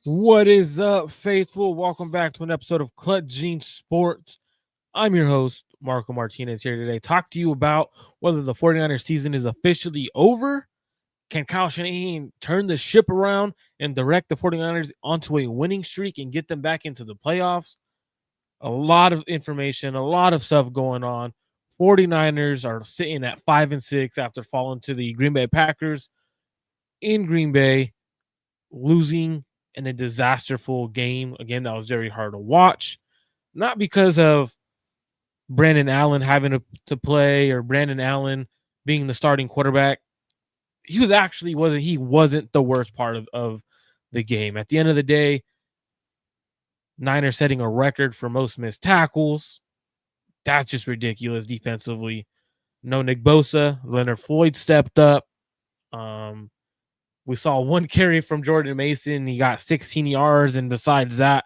What is up, faithful? Welcome back to an episode of Clutch Gene Sports. I'm your host, Marco Martinez, here today. Talk to you about whether the 49ers season is officially over. Can Kyle Shanahan turn the ship around and direct the 49ers onto a winning streak and get them back into the playoffs? A lot of information, a lot of stuff going on. 49ers are sitting at 5-6 after falling to the Green Bay Packers in Green Bay, losing in a disasterful game. Again, that was very hard to watch. Not because of Brandon Allen having to play or Brandon Allen being the starting quarterback. He wasn't the worst part of the game. At the end of the day, Niners setting a record for most missed tackles. That's just ridiculous defensively. No Nick Bosa. Leonard Floyd stepped up. We saw one carry from Jordan Mason. He got 16 yards, and besides that,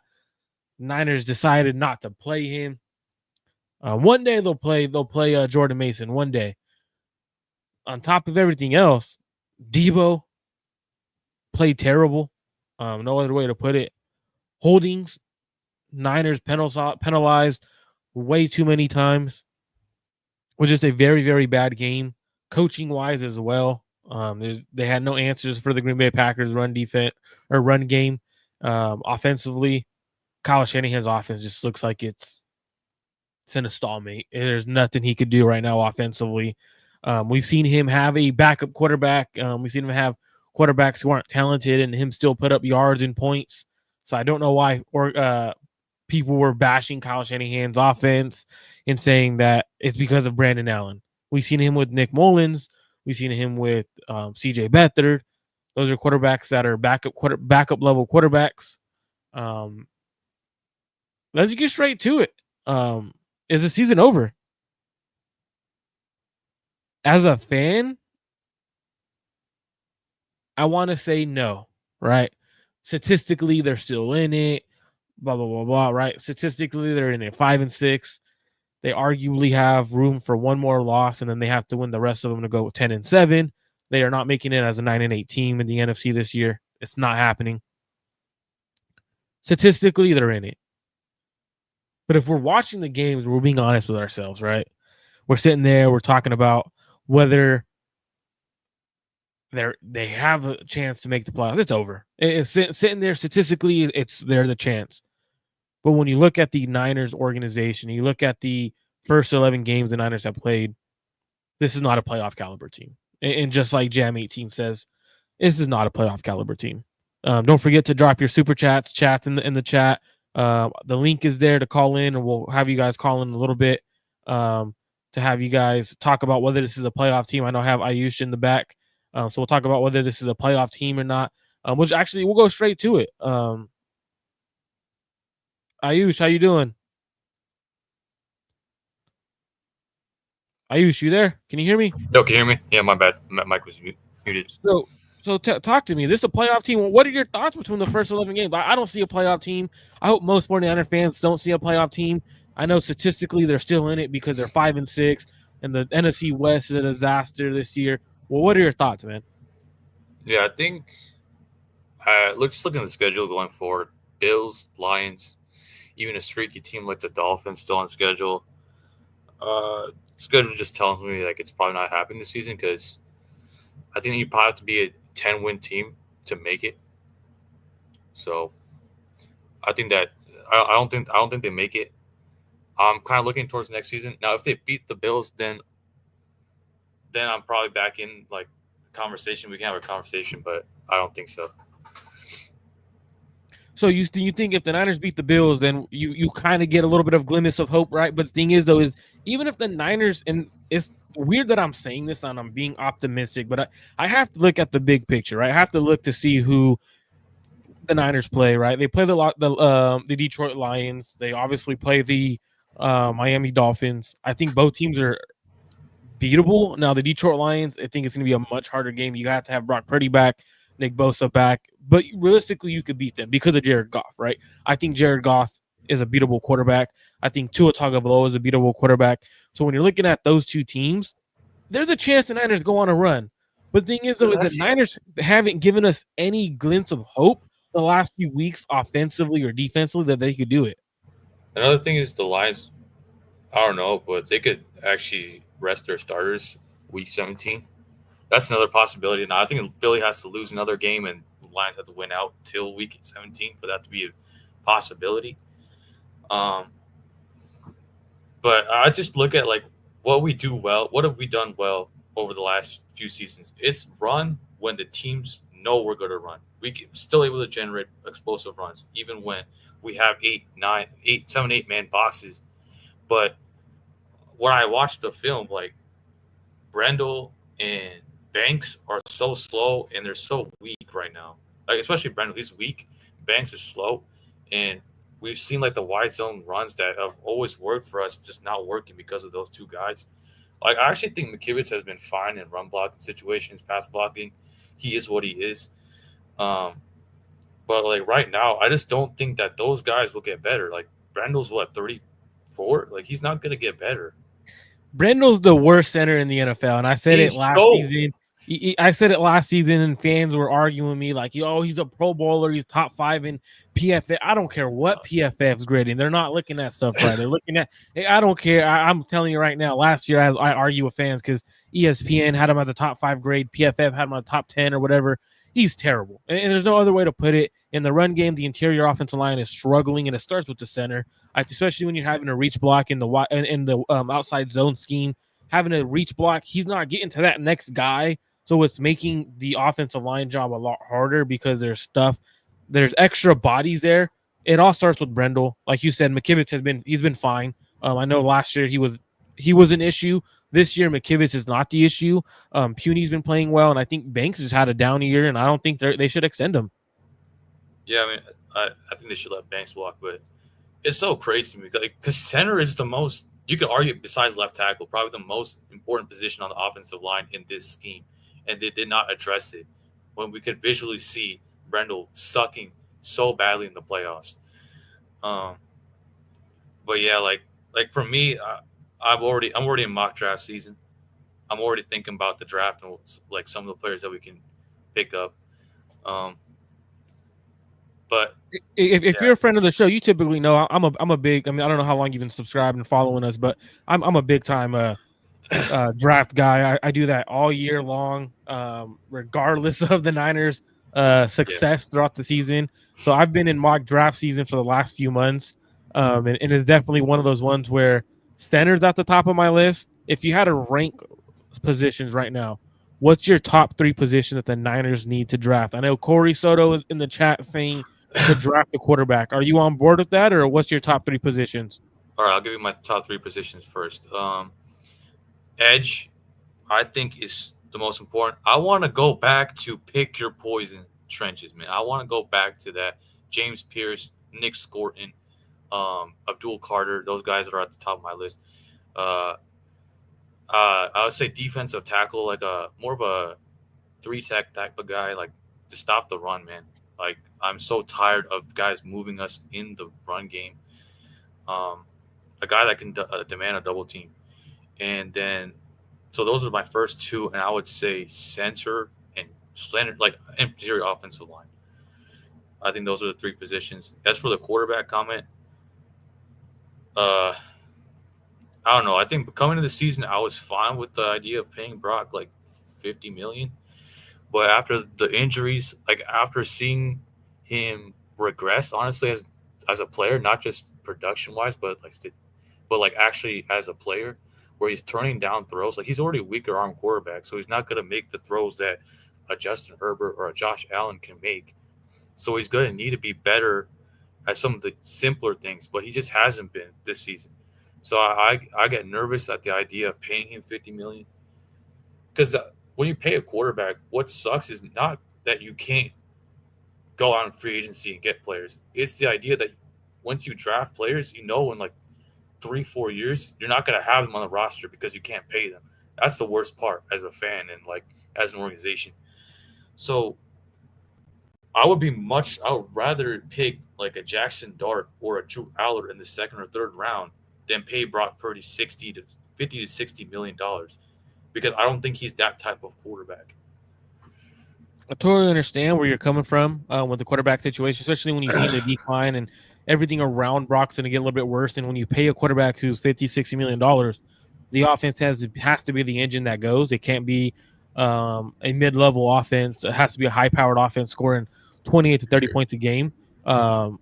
Niners decided not to play him. One day they'll play Jordan Mason. One day. On top of everything else, Debo played terrible. No other way to put it. Holdings, Niners penalized way too many times. It was just a very, very bad game, coaching wise as well. They had no answers for the Green Bay Packers run game. Offensively, Kyle Shanahan's offense just looks like it's in a stalemate. There's nothing he could do right now offensively. We've seen him have a backup quarterback. We've seen him have quarterbacks who aren't talented and him still put up yards and points. So I don't know why people were bashing Kyle Shanahan's offense and saying that it's because of Brandon Allen. We've seen him with Nick Mullins. We've seen him with C.J. Beathard. Those are quarterbacks that are backup level quarterbacks. Let's get straight to it. Is the season over? As a fan, I want to say no, right? Statistically, they're still in it, blah, blah, blah, blah, right? Statistically, they're in it 5-6. They arguably have room for one more loss, and then they have to win the rest of them to go 10-7. They are not making it as a 9-8 team in the NFC this year. It's not happening. Statistically, they're in it. But if we're watching the games, we're being honest with ourselves, right? We're sitting there, we're talking about whether they have a chance to make the playoffs. It's over. It's sitting there statistically, there's a chance. But when you look at the Niners organization, you look at the first 11 games the Niners have played, this is not a playoff caliber team. And just like Jam 18 says, this is not a playoff caliber team. Don't forget to drop your super chats in the chat. The link is there to call in, and we'll have you guys call in a little bit to have you guys talk about whether this is a playoff team. I know I have Ayush in the back. So we'll talk about whether this is a playoff team or not, which actually we'll go straight to it. Ayush, how you doing? Ayush, you there? Can you hear me? No, can you hear me? Yeah, my bad. My mic was muted. So talk to me. This is a playoff team. What are your thoughts between the first 11 games? I don't see a playoff team. I hope most 49er fans don't see a playoff team. I know statistically they're still in it because they're 5-6, and the NFC West is a disaster this year. Well, what are your thoughts, man? Yeah, I think just looking at the schedule going forward, Bills, Lions, even a streaky team like the Dolphins still on schedule. Schedule just tells me like it's probably not happening this season because I think you probably have to be a 10-win team to make it. So I think that I don't think they make it. I'm kind of looking towards next season. Now, if they beat the Bills, then I'm probably back in like conversation. We can have a conversation, but I don't think so. So you think if the Niners beat the Bills, then you kind of get a little bit of glimpse of hope, right? But the thing is, though, is even if the Niners, and it's weird that I'm saying this and I'm being optimistic, but I have to look at the big picture, right? I have to look to see who the Niners play, right? They play the Detroit Lions. They obviously play the Miami Dolphins. I think both teams are beatable. Now, the Detroit Lions, I think it's going to be a much harder game. You have to have Brock Purdy back, Nick Bosa back. But realistically, you could beat them because of Jared Goff, right? I think Jared Goff is a beatable quarterback. I think Tua Tagovailoa is a beatable quarterback. So when you're looking at those two teams, there's a chance the Niners go on a run. But the thing is, though, is the Niners haven't given us any glimpse of hope the last few weeks offensively or defensively that they could do it. Another thing is the Lions. I don't know, but they could actually rest their starters week 17. That's another possibility. Now I think Philly has to lose another game, and Lions have to win out till week 17 for that to be a possibility. Um, but I just look at like what we do well. What have we done well over the last few seasons? It's run when the teams know we're going to run. Still able to generate explosive runs, even when we have 8, 7, 8 man boxes. But when I watch the film, like Brendel and Banks are so slow and they're so weak right now. Like especially Brendel, he's weak. Banks is slow, and we've seen like the wide zone runs that have always worked for us just not working because of those two guys. Like I actually think McKivitz has been fine in run blocking situations, pass blocking. He is what he is. Um, but like right now, I just don't think that those guys will get better. Like Brendel's what 34? Like he's not gonna get better. Brendel's the worst center in the NFL, and I said it He's last so season. I said it last season, and fans were arguing with me like, "Oh, he's a Pro Bowler. He's top 5 in PFF." I don't care what PFF's grading; they're not looking at stuff right. They're looking at. I don't care. I'm telling you right now. Last year, as I argue with fans, because ESPN had him as a top 5 grade, PFF had him on top 10 or whatever. He's terrible, and there's no other way to put it. In the run game, the interior offensive line is struggling, and it starts with the center. Especially when you're having a reach block in the outside zone scheme, having a reach block, he's not getting to that next guy. So it's making the offensive line job a lot harder because there's extra bodies there. It all starts with Brendel, like you said. McKivitz he's been fine. I know last year he was an issue. This year McKivitz is not the issue. Puny's been playing well, and I think Banks has had a down year, and I don't think they should extend him. Yeah, I mean, I think they should let Banks walk, but it's so crazy to me because center is the most you could argue besides left tackle, probably the most important position on the offensive line in this scheme, and they did not address it when we could visually see Brendel sucking so badly in the playoffs. Um, but yeah, like for me, I'm already in mock draft season. I'm already thinking about the draft and like some of the players that we can pick up. Um, but If yeah, you're a friend of the show, you typically know I'm a big. I mean, I don't know how long you've been subscribed and following us, but I'm a big time draft guy. I do that all year long, regardless of the Niners' yeah, success throughout the season. So I've been in mock draft season for the last few months, and it's definitely one of those ones where center's at the top of my list. If you had to rank positions right now, what's your top 3 positions that the Niners need to draft? I know Corey Soto is in the chat saying to draft a quarterback. Are you on board with that, or what's your top 3 positions? all right. I'll give you my top 3 positions first. Edge, I think is the most important. I want to go back to pick your poison trenches, man. I want to go back to that. James Pierce, Nick Scorton, Abdul Carter. Those guys are at the top of my list. Uh, I would say defensive tackle, like a more of a 3 tech type of guy, like to stop the run, man. Like I'm so tired of guys moving us in the run game. Um, a guy that can demand a double team, and then so those are my first 2, and I would say center and slender, like interior offensive line. I think those are the 3 positions. As for the quarterback comment, uh, I don't know. I think coming into the season, I was fine with the idea of paying Brock like 50 million. But after the injuries, like after seeing him regress, honestly, as a player, not just production wise, but like actually as a player, where he's turning down throws, like he's already a weaker arm quarterback, so he's not going to make the throws that a Justin Herbert or a Josh Allen can make. So he's going to need to be better at some of the simpler things, but he just hasn't been this season. So I get nervous at the idea of paying him 50 million because when you pay a quarterback, what sucks is not that you can't go out in free agency and get players. It's the idea that once you draft players, you know in like 3, 4 years you're not going to have them on the roster because you can't pay them. That's the worst part as a fan and like as an organization. So I would rather pick like a Jackson Dart or a Drew Aller in the 2nd or 3rd round than pay Brock Purdy 50 to $60 million because I don't think he's that type of quarterback. I totally understand where you're coming from with the quarterback situation, especially when you've seen the decline and everything around Brock's going to get a little bit worse. And when you pay a quarterback who's $50-60 million, the offense has to be the engine that goes. It can't be a mid-level offense. It has to be a high-powered offense scoring 28 to 30 points a game. And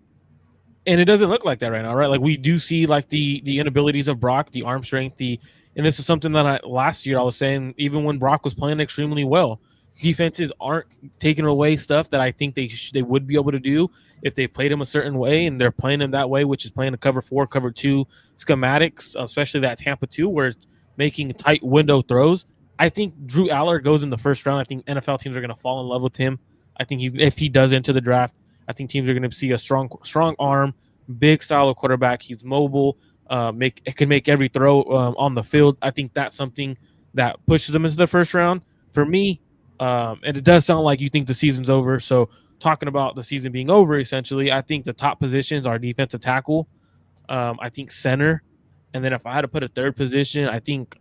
it doesn't look like that right now, right? Like we do see like the inabilities of Brock, the arm strength, and this is something that last year I was saying, even when Brock was playing extremely well, defenses aren't taking away stuff that I think they would be able to do if they played him a certain way, and they're playing him that way, which is playing a cover 4, cover 2 schematics, especially that Tampa 2, where it's making tight window throws. I think Drew Aller goes in the first round. I think NFL teams are going to fall in love with him. I think if he does enter the draft, I think teams are going to see a strong arm, big style of quarterback. He's mobile. Can make every throw on the field. I think that's something that pushes him into the first round. For me, and it does sound like you think the season's over. So talking about the season being over, essentially, I think the top positions are defensive tackle. I think center. And then if I had to put a third position, I think,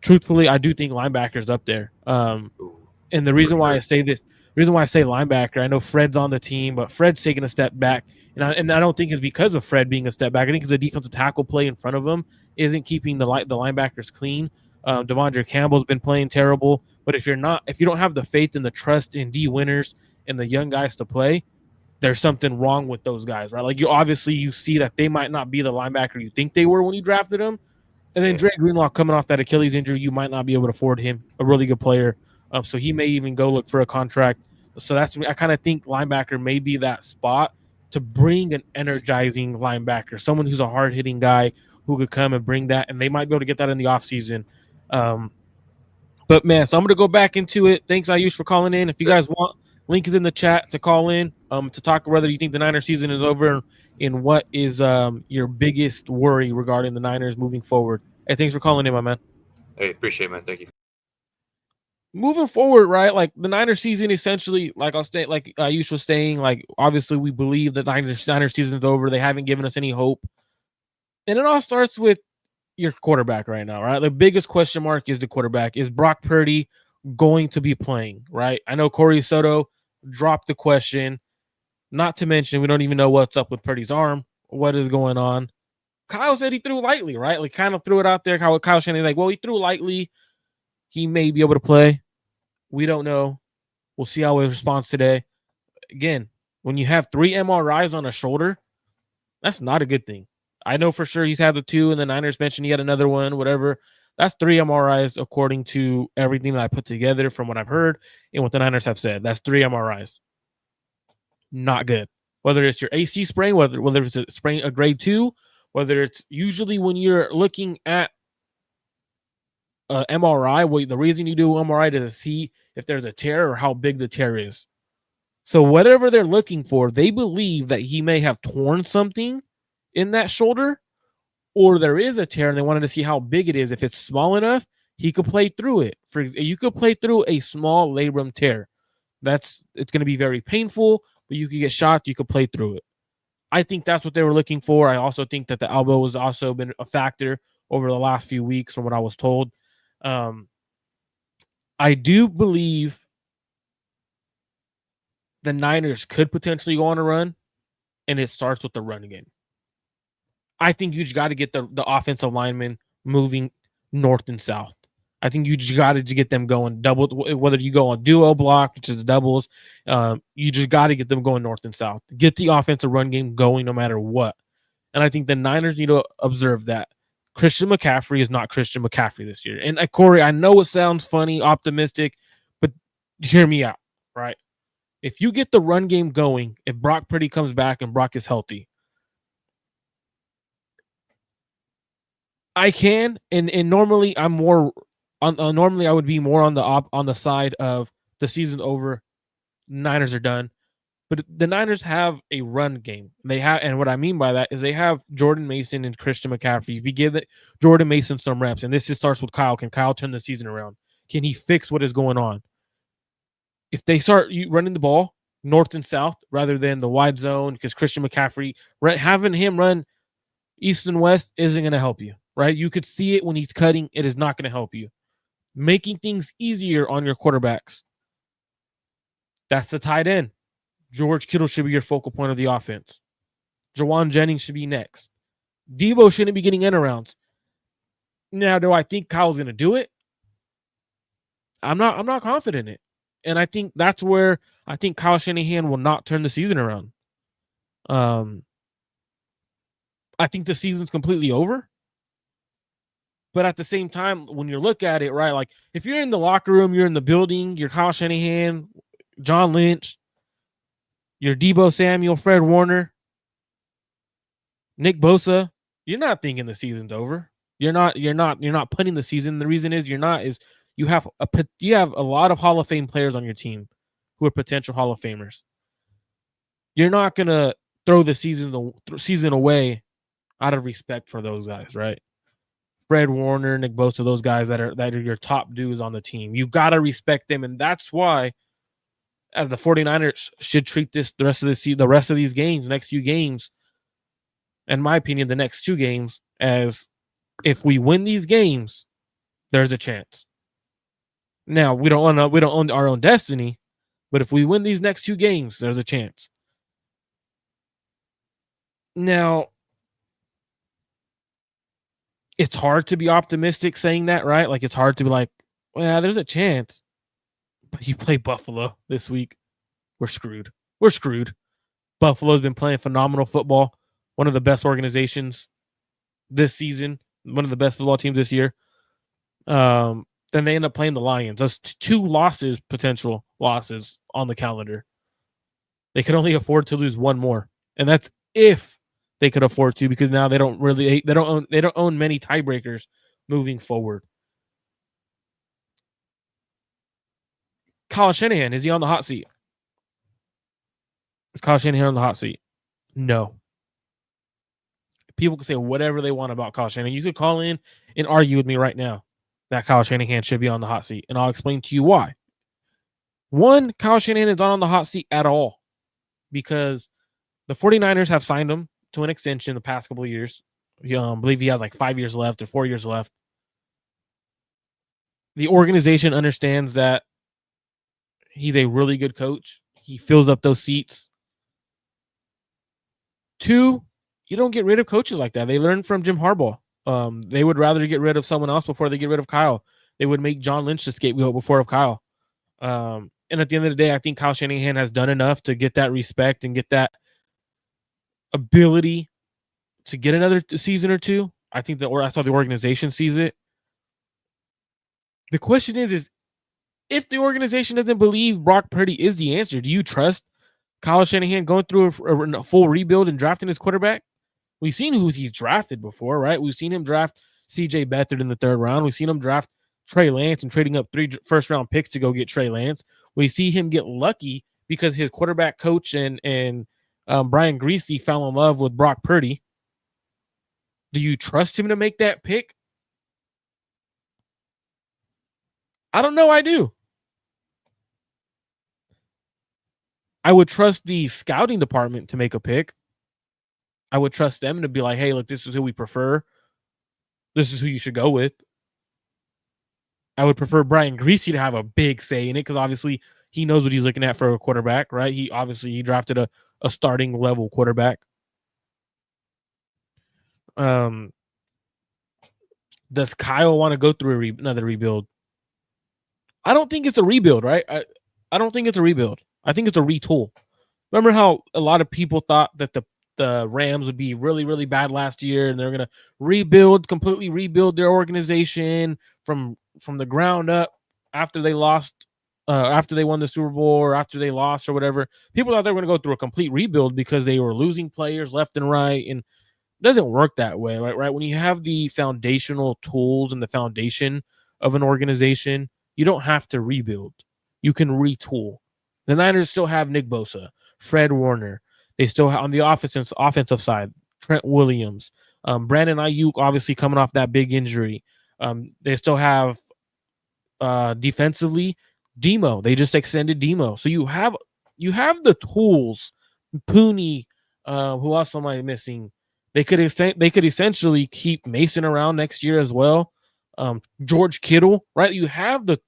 truthfully, I do think linebacker's up there. And the reason why I say this, reason why I say linebacker, I know Fred's on the team, but Fred's taking a step back. And I don't think it's because of Fred being a step back. I think it's the defensive tackle play in front of him isn't keeping the linebackers clean. Devondre Campbell's been playing terrible. But if you don't have the faith and the trust in D Winners and the young guys to play, there's something wrong with those guys, right? Like you see that they might not be the linebacker you think they were when you drafted them. And then Dre Greenlaw coming off that Achilles injury, you might not be able to afford him, a really good player. So he may even go look for a contract. So I kind of think linebacker may be that spot to bring an energizing linebacker, someone who's a hard-hitting guy who could come and bring that, and they might be able to get that in the offseason. But, man, so I'm going to go back into it. Thanks, Ayush, for calling in. If you guys want, link is in the chat to call in to talk whether you think the Niners season is over and what is your biggest worry regarding the Niners moving forward. Hey, thanks for calling in, my man. Hey, appreciate it, man. Thank you. Moving forward, right? Like the Niners season, essentially, like Ayush was saying, like obviously we believe that the Niners season is over. They haven't given us any hope, and it all starts with your quarterback right now, right? The biggest question mark is the quarterback. Is Brock Purdy going to be playing? Right? I know Corey Soto dropped the question. Not to mention, we don't even know what's up with Purdy's arm. What is going on? Kyle said he threw lightly, right? Like kind of threw it out there. Kyle Shanahan, like, well, he threw lightly. He may be able to play. We don't know. We'll see how he responds today. Again, when you have 3 MRIs on a shoulder, that's not a good thing. I know for sure he's had the 2, and the Niners mentioned he had another one, whatever. That's 3 MRIs according to everything that I put together from what I've heard and what the Niners have said. That's 3 MRIs. Not good. Whether it's your AC sprain, whether it's a sprain, a grade 2, whether it's usually when you're looking at MRI, the reason you do MRI is to see if there's a tear or how big the tear is. So whatever they're looking for, they believe that he may have torn something in that shoulder, or there is a tear and they wanted to see how big it is. If it's small enough, he could play through it. You could play through a small labrum tear. It's going to be very painful, but you could get shocked. You could play through it. I think that's what they were looking for. I also think that the elbow has also been a factor over the last few weeks from what I was told. I do believe the Niners could potentially go on a run, and it starts with the run game. I think you just got to get the offensive linemen moving north and south. I think you just got to get them going double, whether you go on duo block, which is doubles. You just got to get them going north and south. Get the offensive run game going no matter what. And I think the Niners need to observe that. Christian McCaffrey is not Christian McCaffrey this year. And Corey, I know it sounds funny, optimistic, but hear me out, right? If you get the run game going, if Brock Purdy comes back and Brock is healthy, I can, and normally I'm more on. Normally I would be more on the side of the season over. Niners are done, but the Niners have a run game. They have, and what I mean by that is they have Jordan Mason and Christian McCaffrey. If you give Jordan Mason some reps, and this just starts with Kyle. Can Kyle turn the season around? Can he fix what is going on? If they start running the ball north and south rather than the wide zone, because Christian McCaffrey, having him run east and west isn't going to help you, right? You could see it when he's cutting. It is not going to help you. Making things easier on your quarterbacks. That's the tight end. George Kittle should be your focal point of the offense. Jawan Jennings should be next. Debo shouldn't be getting end arounds. Now, do I think Kyle's going to do it? I'm not confident in it. And I think that's where I think Kyle Shanahan will not turn the season around. I think the season's completely over. But at the same time, when you look at it, right, like if you're in the locker room, you're in the building, you're Kyle Shanahan, John Lynch, you're Debo Samuel, Fred Warner, Nick Bosa, you're not thinking the season's over. You're not putting the season. The reason is you have a lot of Hall of Fame players on your team who are potential Hall of Famers. You're not gonna throw the season away out of respect for those guys, right? Fred Warner, Nick Bosa, those guys that are your top dudes on the team. You gotta respect them, and that's why, as the 49ers should treat the rest of these games, next few games, in my opinion, the next 2 games, as if we win these games, there's a chance. Now we don't own our own destiny, but if we win these next 2 games, there's a chance. Now, it's hard to be optimistic saying that, right? Like it's hard to be like, well, there's a chance. But you play Buffalo this week. We're screwed. Buffalo's been playing phenomenal football. One of the best organizations this season. One of the best football teams this year. Then they end up playing the Lions. That's 2 potential losses on the calendar. They could only afford to lose 1 more. And that's if they could afford to, because now they don't own many tiebreakers moving forward. Kyle Shanahan, is he on the hot seat? Is Kyle Shanahan on the hot seat? No. People can say whatever they want about Kyle Shanahan. You could call in and argue with me right now that Kyle Shanahan should be on the hot seat, and I'll explain to you why. 1, Kyle Shanahan is not on the hot seat at all because the 49ers have signed him to an extension the past couple of years. I believe he has like 5 years left or 4 years left. The organization understands that he's a really good coach. He fills up those seats. 2, you don't get rid of coaches like that. They learn from Jim Harbaugh. They would rather get rid of someone else before they get rid of Kyle. They would make John Lynch the scapegoat before of Kyle. And at the end of the day, I think Kyle Shanahan has done enough to get that respect and get that ability to get another season or 2. I think I saw the organization sees it. The question is if the organization doesn't believe Brock Purdy is the answer, do you trust Kyle Shanahan going through a full rebuild and drafting his quarterback? We've seen who he's drafted before, right? We've seen him draft C.J. Beathard in the 3rd round. We've seen him draft Trey Lance and trading up 3 first-round picks to go get Trey Lance. We see him get lucky because his quarterback coach and Brian Griese fell in love with Brock Purdy. Do you trust him to make that pick? I don't know. I do. I would trust the scouting department to make a pick. I would trust them to be like, hey, look, this is who we prefer. This is who you should go with. I would prefer Brian Griese to have a big say in it because obviously he knows what he's looking at for a quarterback, right? He drafted a starting level quarterback. Does Kyle want to go through another rebuild? I don't think it's a rebuild, right? I don't think it's a rebuild. I think it's a retool. Remember how a lot of people thought that the Rams would be really, really bad last year and they're going to completely rebuild their organization from the ground up after they lost, after they won the Super Bowl or after they lost or whatever. People thought they were going to go through a complete rebuild because they were losing players left and right. And it doesn't work that way, right? When you have the foundational tools and the foundation of an organization, you don't have to rebuild. You can retool. The Niners still have Nick Bosa, Fred Warner. They still have on the offensive side, Trent Williams, Brandon Ayuk, obviously coming off that big injury. They still have defensively Demo. They just extended Demo, so you have the tools. Pooney, who else am I missing? They could essentially keep Mason around next year as well. George Kittle, right? You have the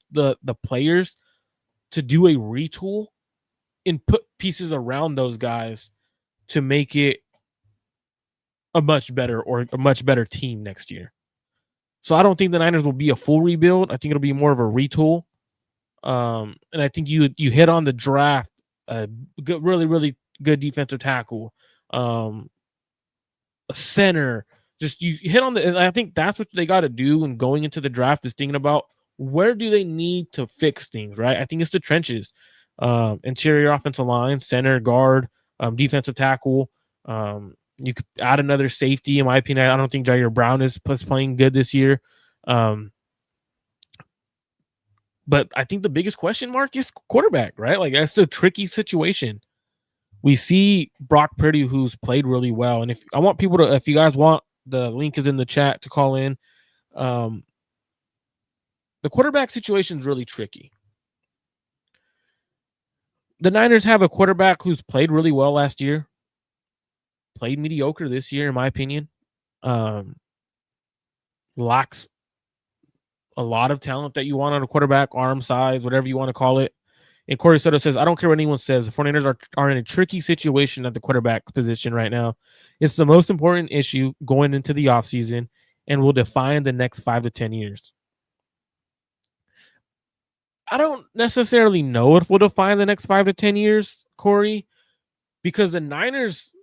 players to do a retool. and put pieces around those guys to make it a much better team next year. So I don't think the Niners will be a full rebuild. I think it'll be more of a retool. And I think you hit on the draft, good, really good defensive tackle, a center. Just you hit on the. And I think that's what they got to do. And going into the draft is thinking about where do they need to fix things. Right. I think it's the trenches, interior offensive line, center, guard, defensive tackle. You could add another safety. In my opinion, I don't think Jair Brown is playing good this year. But I think the biggest question mark is quarterback, right? Like that's a tricky situation. We see Brock Purdy, who's played really well. And if you guys want, the link is in the chat to call in. The quarterback situation is really tricky. The Niners have a quarterback who's played really well last year, played mediocre this year, in my opinion. Lacks a lot of talent that you want on a quarterback, arm size, whatever you want to call it. And Corey Soto says, I don't care what anyone says. The 49ers are in a tricky situation at the quarterback position right now. It's the most important issue going into the offseason and will define the next 5 to 10 years. I don't necessarily know if we'll define the next 5 to 10 years, Corey, because the Niners,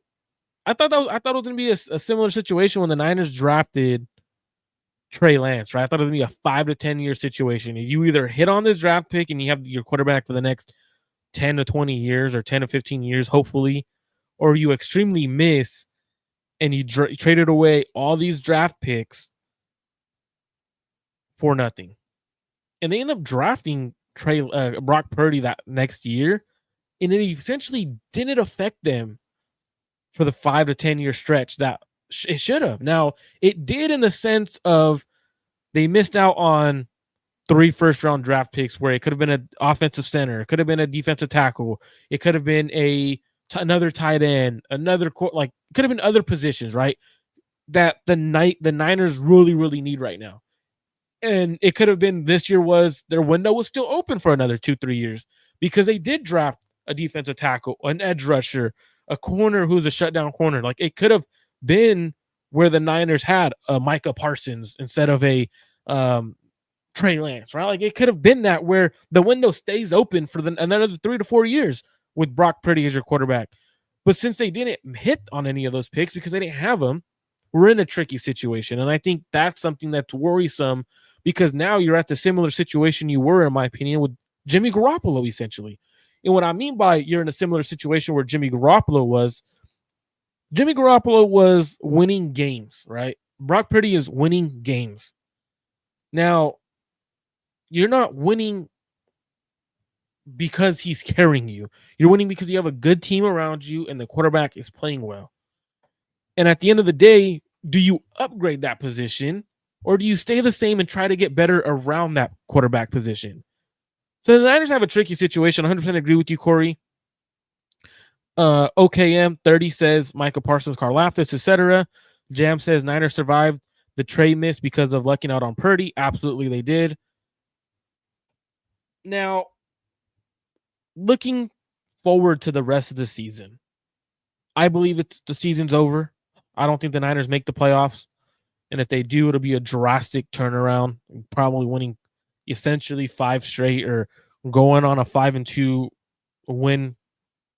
I thought it was going to be a similar situation when the Niners drafted Trey Lance, right? I thought it would be a 5 to 10 year situation. You either hit on this draft pick and you have your quarterback for the next 10 to 20 years or 10 to 15 years, hopefully, or you extremely miss and you traded away all these draft picks for nothing. And they end up drafting Brock Purdy that next year, and it essentially didn't affect them for the 5 to 10 year stretch that it should have. Now, it did in the sense of they missed out on 3 first-round draft picks where it could have been an offensive center, it could have been a defensive tackle, it could have been another tight end, could have been other positions, right? That the Niners really need right now. And it could have been this year their window was still open for another 2-3 years because they did draft a defensive tackle, an edge rusher, a corner who's a shutdown corner. Like it could have been where the Niners had a Micah Parsons instead of a Trey Lance, right? Like it could have been that where the window stays open for another 3 to 4 years with Brock Purdy as your quarterback. But since they didn't hit on any of those picks because they didn't have them, we're in a tricky situation. And I think that's something that's worrisome because now you're at the similar situation you were, in my opinion, with Jimmy Garoppolo, essentially. And what I mean by you're in a similar situation where Jimmy Garoppolo was winning games, right? Brock Purdy is winning games. Now, you're not winning because he's carrying you. You're winning because you have a good team around you and the quarterback is playing well. And at the end of the day, do you upgrade that position or do you stay the same and try to get better around that quarterback position? So the Niners have a tricky situation. 100% agree with you, Corey. OKM 30 says Micah Parsons, Karlaftis, etc. Jam says Niners survived the trade miss because of lucking out on Purdy. Absolutely, they did. Now, looking forward to the rest of the season, I believe the season's over. I don't think the Niners make the playoffs. And if they do, it'll be a drastic turnaround, probably winning essentially 5 straight or going on a 5-2 win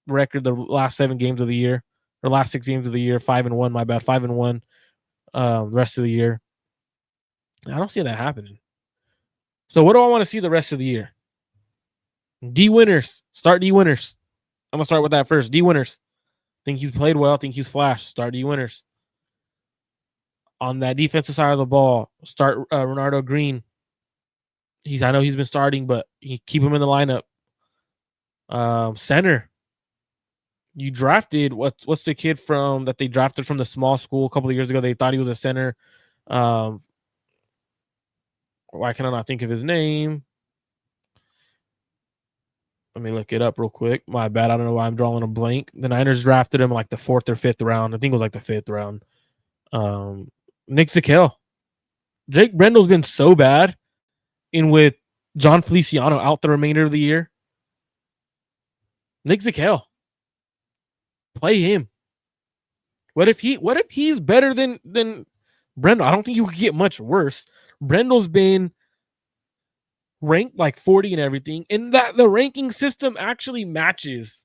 record the last 7 games of the year, or last 6 games of the year. 5-1, my bad, 5-1 rest of the year. I don't see that happening. So what do I want to see the rest of the year? D winners. Start D winners. I'm going to start with that first. D winners. Think he's played well. Think he's flashed. Start D winners. On that defensive side of the ball, start Renardo Green. I know he's been starting, but keep him in the lineup. Center. You drafted what's the kid that they drafted from the small school a couple of years ago? They thought he was a center. Why can I not think of his name? Let me look it up real quick. My bad. I don't know why I'm drawing a blank. The Niners drafted him like the 4th or 5th round. I think it was like the 5th round. Nick Zakel. Jake Brendle's been so bad. And with John Feliciano out the remainder of the year, Nick Zakel. Play him. What if he's better than Brendel? I don't think you could get much worse. Brendel's been ranked like 40 and everything, and that the ranking system actually matches.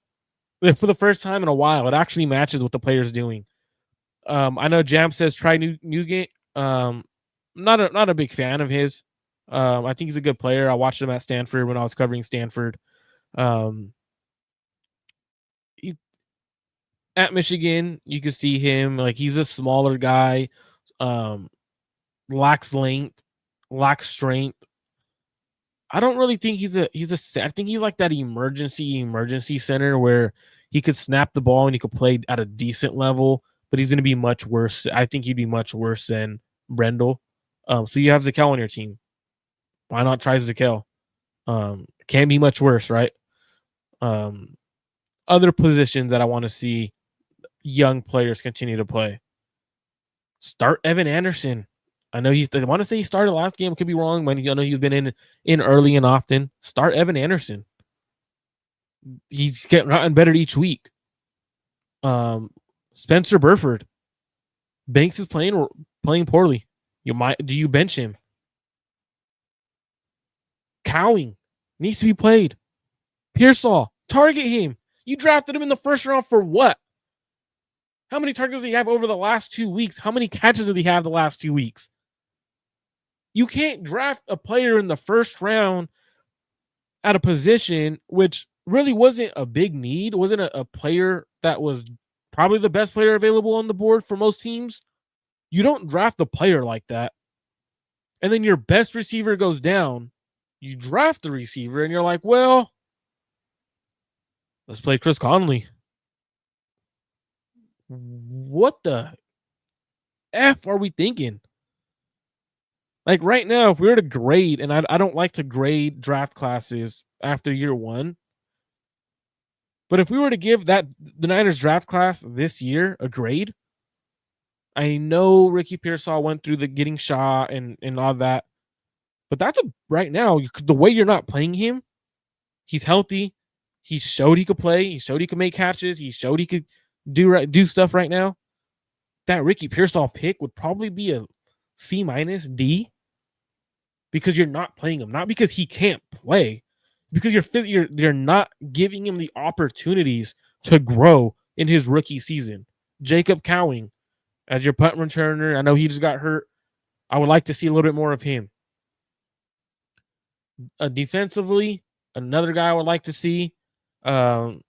For the first time in a while, it actually matches what the player's doing. I know Jam says try Newgate. Not a big fan of his. I think he's a good player. I watched him at Stanford when I was covering Stanford. At Michigan, you can see him like he's a smaller guy, lacks length, lacks strength. I don't really think I think he's like that emergency center where he could snap the ball and he could play at a decent level, but he's going to be much worse. I think he'd be much worse than Brendel. So you have Zakel on your team. Why not try Zakel? Can't be much worse, right? Other positions that I want to see young players continue to play. Start Evan Anderson. I know I want to say he started last game. Could be wrong, but I know he's been in early and often. Start Evan Anderson. He's gotten better each week. Spencer Burford. Banks is playing poorly. Do you bench him? Cowing needs to be played. Pearsall, target him. You drafted him in the first round for what? How many targets did he have over the last 2 weeks? How many catches did he have the last 2 weeks? You can't draft a player in the first round at a position which really wasn't a big need. It wasn't a player that was probably the best player available on the board for most teams. You don't draft a player like that. And then your best receiver goes down. You draft the receiver and you're like, well, let's play Chris Conley. What the F are we thinking? Like right now, if we were to grade, and I don't like to grade draft classes after year one, but if we were to give the Niners draft class this year a grade, I know Ricky Pearsall went through the getting shot and all that, but that's right now, the way you're not playing him, he's healthy. He showed he could play. He showed he could make catches. He showed he could do stuff right now. That Ricky Pearsall pick would probably be a C- D, because you're not playing him, not because he can't play, because you're not giving him the opportunities to grow in his rookie season. Jacob Cowing as your punt returner. I know he just got hurt. I would like to see a little bit more of him. Defensively, another guy I would like to see. I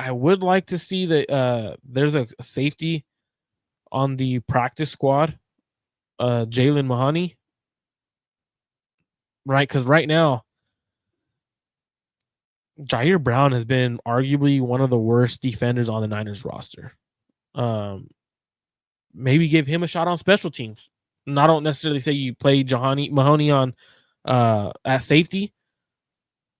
would like to see that there's a safety on the practice squad, Jalen Mahoney. Right, because right now, Jair Brown has been arguably one of the worst defenders on the Niners roster. Maybe give him a shot on special teams. And I don't necessarily say you play Mahoney on at safety,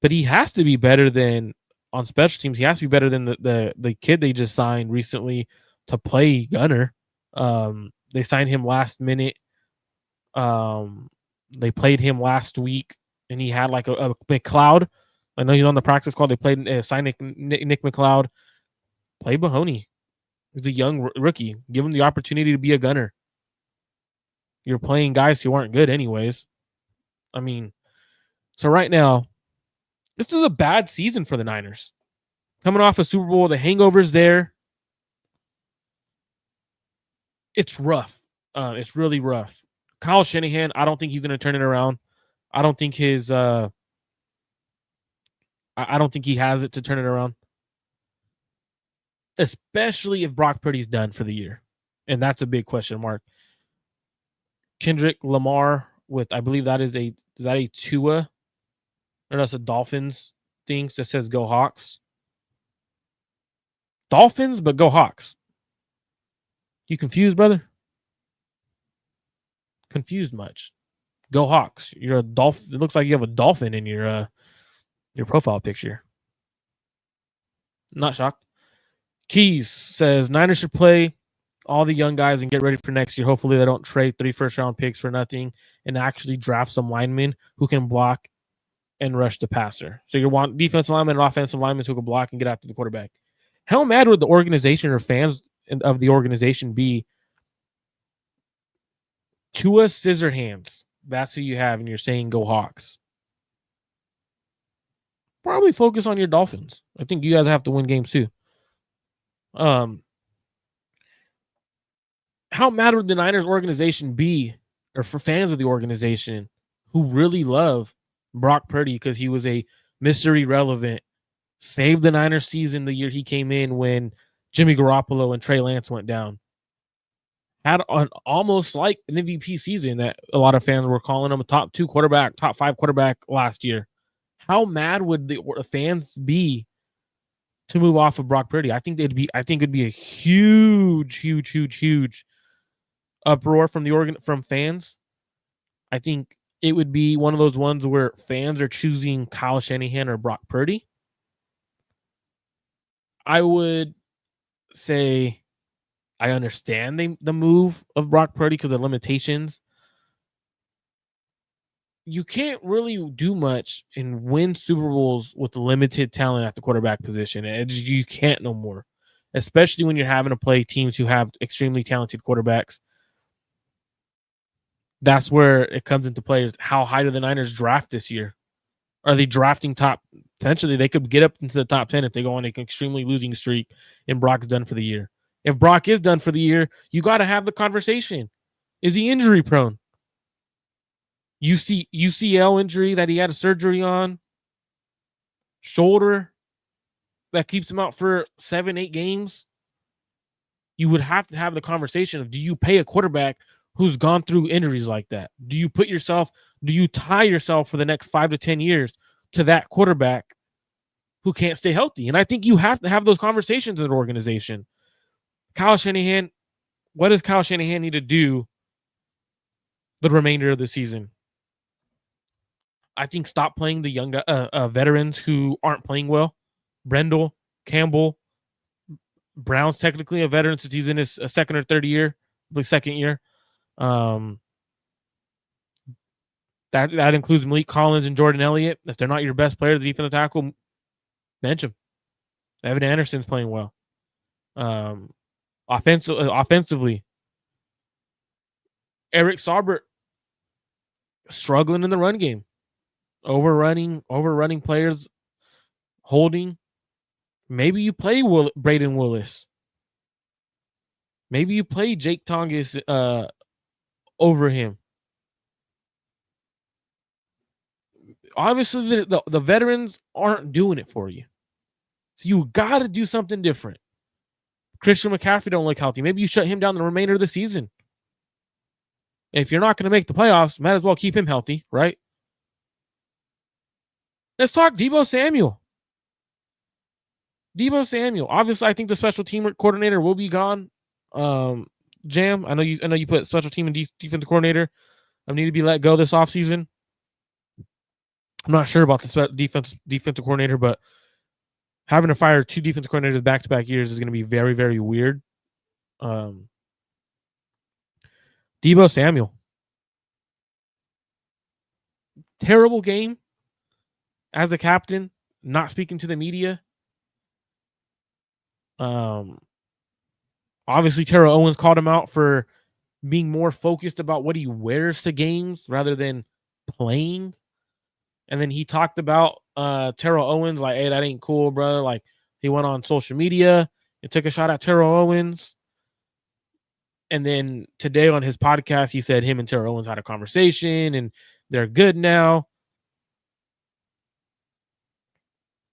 but he has to be better than on special teams. He has to be better than the kid they just signed recently to play gunner. They signed him last minute. They played him last week, and he had like a McLeod. I know he's on the practice squad. They played signed Nick McLeod. Play Mahoney. He's a young rookie. Give him the opportunity to be a gunner. You're playing guys who aren't good anyways. I mean, so right now, this is a bad season for the Niners. Coming off a Super Bowl, the hangover's there. It's rough. It's really rough. Kyle Shanahan, I don't think he's going to turn it around. I don't think I don't think he has it to turn it around. Especially if Brock Purdy's done for the year. And that's a big question mark. Kendrick Lamar with, I believe that is a Tua? Or that's a Dolphins thing that says go Hawks. Dolphins, but go Hawks. You confused, brother? Confused much? Go Hawks. You're a dolphin. It looks like you have a dolphin in your profile picture. Not shocked. Keys says Niners should play all the young guys and get ready for next year. Hopefully they don't trade 3 first-round picks for nothing and actually draft some linemen who can block and rush the passer. So you want defensive linemen and offensive linemen who can block and get after the quarterback. How mad would the organization or fans of the organization be? Tua Scissorhands. That's who you have, and you're saying go Hawks. Probably focus on your Dolphins. I think you guys have to win games too. How mad would the Niners organization be, or for fans of the organization who really love Brock Purdy because he was a Mr. Irrelevant, saved the Niners season the year he came in when Jimmy Garoppolo and Trey Lance went down. Had an almost like an MVP season that a lot of fans were calling him a top 2 quarterback, top 5 quarterback last year. How mad would the fans be to move off of Brock Purdy? I think it'd be a huge uproar from fans. I think it would be one of those ones where fans are choosing Kyle Shanahan or Brock Purdy. I would say I understand the move of Brock Purdy because of limitations. You can't really do much and win Super Bowls with limited talent at the quarterback position. You can't no more, especially when you're having to play teams who have extremely talented quarterbacks. That's where it comes into play. Is how high do the Niners draft this year? Are they drafting top? Potentially, they could get up into the top 10 if they go on an extremely losing streak and Brock's done for the year. If Brock is done for the year, you got to have the conversation. Is he injury prone? UCL injury that he had a surgery on, shoulder that keeps him out for 7-8 games. You would have to have the conversation of, do you pay a quarterback who's gone through injuries like that? Do you tie yourself for the next 5 to 10 years to that quarterback who can't stay healthy? And I think you have to have those conversations in an organization. Kyle Shanahan, what does Kyle Shanahan need to do the remainder of the season? I think stop playing the young veterans who aren't playing well. Brendel, Campbell, Brown's technically a veteran since he's in his second or third year, the second year. That includes Malik Collins and Jordan Elliott. If they're not your best players, the defensive tackle, bench them. Evan Anderson's playing well. Offensively, Eric Saubert struggling in the run game. Overrunning players, holding. Maybe you play Braden Willis. Maybe you play Jake Tongas over him. Obviously, the veterans aren't doing it for you. So you got to do something different. Christian McCaffrey don't look healthy. Maybe you shut him down the remainder of the season. If you're not going to make the playoffs, might as well keep him healthy, right? Let's talk Deebo Samuel. Obviously, I think the special team coordinator will be gone. Jam, I know you put special team and defensive coordinator. I need to be let go this offseason. I'm not sure about the defensive coordinator, but having to fire 2 defensive coordinators back-to-back years is going to be very, very weird. Deebo Samuel. Terrible game as a captain, not speaking to the media. Obviously, Terrell Owens called him out for being more focused about what he wears to games rather than playing. And then he talked about Terrell Owens, like, hey, that ain't cool, bro. Like, he went on social media and took a shot at Terrell Owens. And then today on his podcast, he said him and Terrell Owens had a conversation and they're good now.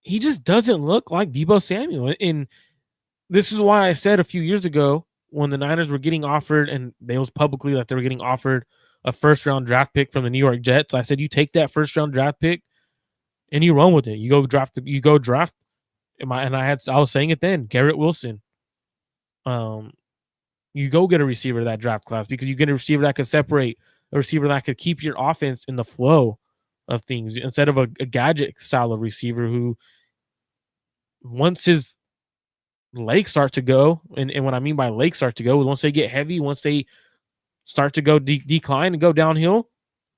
He just doesn't look like Deebo Samuel. And this is why I said a few years ago when the Niners were getting offered, and they was publicly that they were getting offered a first-round draft pick from the New York Jets. I said, you take that first-round draft pick and you run with it. You go draft. I was saying it then, Garrett Wilson. You go get a receiver that draft class because you get a receiver that could separate, a receiver that could keep your offense in the flow of things instead of a gadget style of receiver who, once his legs start to go, and what I mean by legs start to go is once they get heavy, once they start to go decline and go downhill,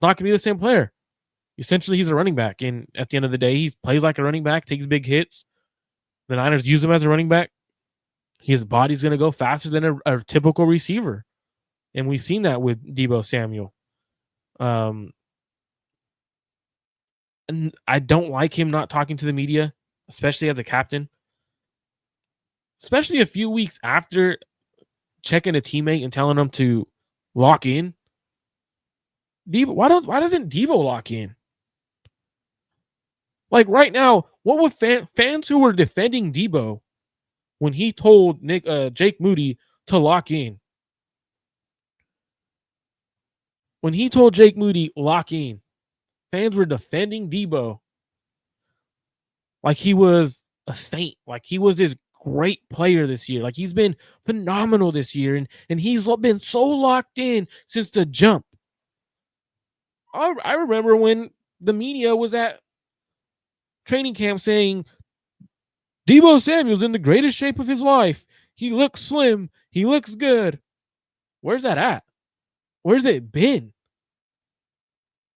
not going to be the same player. Essentially, he's a running back, and at the end of the day, he plays like a running back, takes big hits. The Niners use him as a running back. His body's going to go faster than a typical receiver, and we've seen that with Deebo Samuel. And I don't like him not talking to the media, especially as a captain. Especially a few weeks after checking a teammate and telling him to lock in. Deebo, why doesn't Deebo lock in? Like right now, what would fans who were defending Deebo when he told Jake Moody to lock in? When he told Jake Moody lock in, fans were defending Deebo like he was a saint, like he was this great player this year. Like he's been phenomenal this year, and he's been so locked in since the jump. I remember when the media was at training camp saying Deebo Samuel's in the greatest shape of his life. He looks slim. He looks good. Where's that at? Where's it been?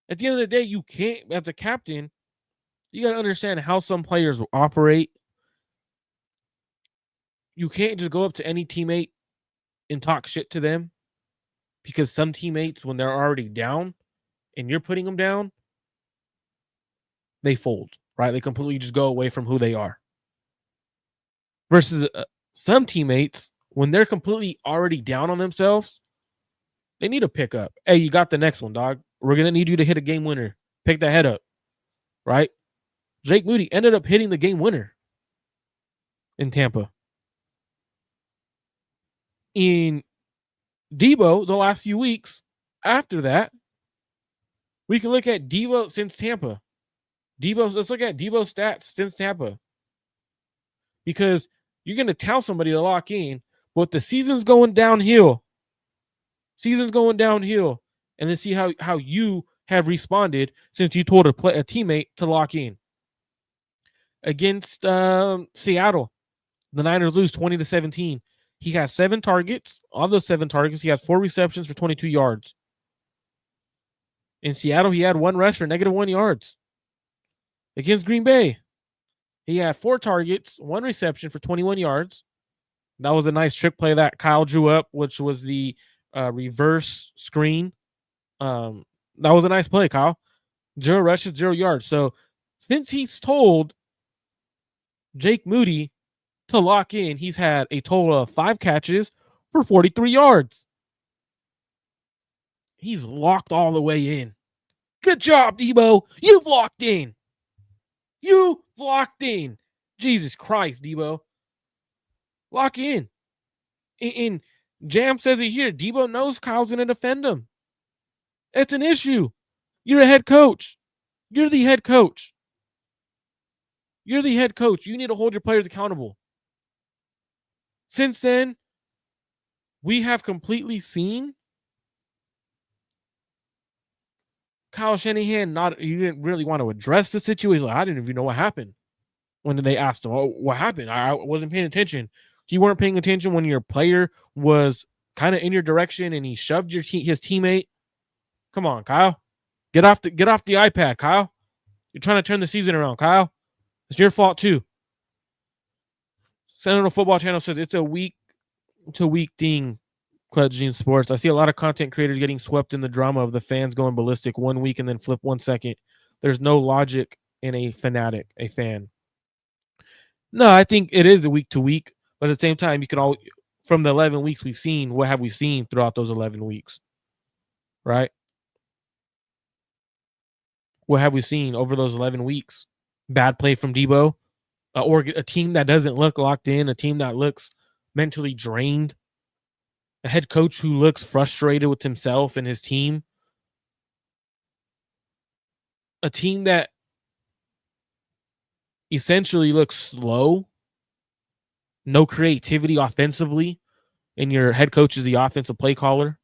At the end of the day, you can't, as a captain, you got to understand how some players operate. You can't just go up to any teammate and talk shit to them, because some teammates, when they're already down and you're putting them down, they fold, right? They completely just go away from who they are. Versus some teammates, when they're completely already down on themselves, they need to pick up. Hey, you got the next one, dog. We're going to need you to hit a game winner. Pick that head up, right? Jake Moody ended up hitting the game winner in Tampa. In Deebo, the last few weeks after that, we can look at Deebo since Tampa. Let's look at Deebo's stats since Tampa. Because you're going to tell somebody to lock in, but the season's going downhill. And then see how you have responded since you told a teammate to lock in. Against Seattle, the Niners lose 20-17. He has 7 targets. Of those 7 targets, he has 4 receptions for 22 yards. In Seattle, he had 1 rush for -1 yards. Against Green Bay, he had 4 targets, 1 reception for 21 yards. That was a nice trick play that Kyle drew up, which was the reverse screen. That was a nice play, Kyle. 0 rushes, 0 yards. So since he's told Jake Moody to lock in, he's had a total of 5 catches for 43 yards. He's locked all the way in. Good job, Deebo. You've locked in. Jesus Christ, Deebo. Lock in. And Jam says it here. Deebo knows Kyle's going to defend him. It's an issue. You're a head coach. You're the head coach. You need to hold your players accountable. Since then, we have completely seen Kyle Shanahan he didn't really want to address the situation. Like, I didn't even know what happened. When they asked him, "Oh, what happened?" I wasn't paying attention. You weren't paying attention when your player was kind of in your direction and he shoved his teammate. Come on, Kyle. Get off the iPad, Kyle. You're trying to turn the season around, Kyle. It's your fault too. Sentinel Football Channel says it's a week to week thing. Clutch Gene Sports. I see a lot of content creators getting swept in the drama of the fans going ballistic 1 week and then flip 1 second. There's no logic in a fan. No, I think it is a week to week, but at the same time, you can all from the 11 weeks we've seen, what have we seen throughout those 11 weeks? Right? What have we seen over those 11 weeks? Bad play from Deebo, or a team that doesn't look locked in, a team that looks mentally drained, a head coach who looks frustrated with himself and his team, a team that essentially looks slow, no creativity offensively, and your head coach is the offensive play caller.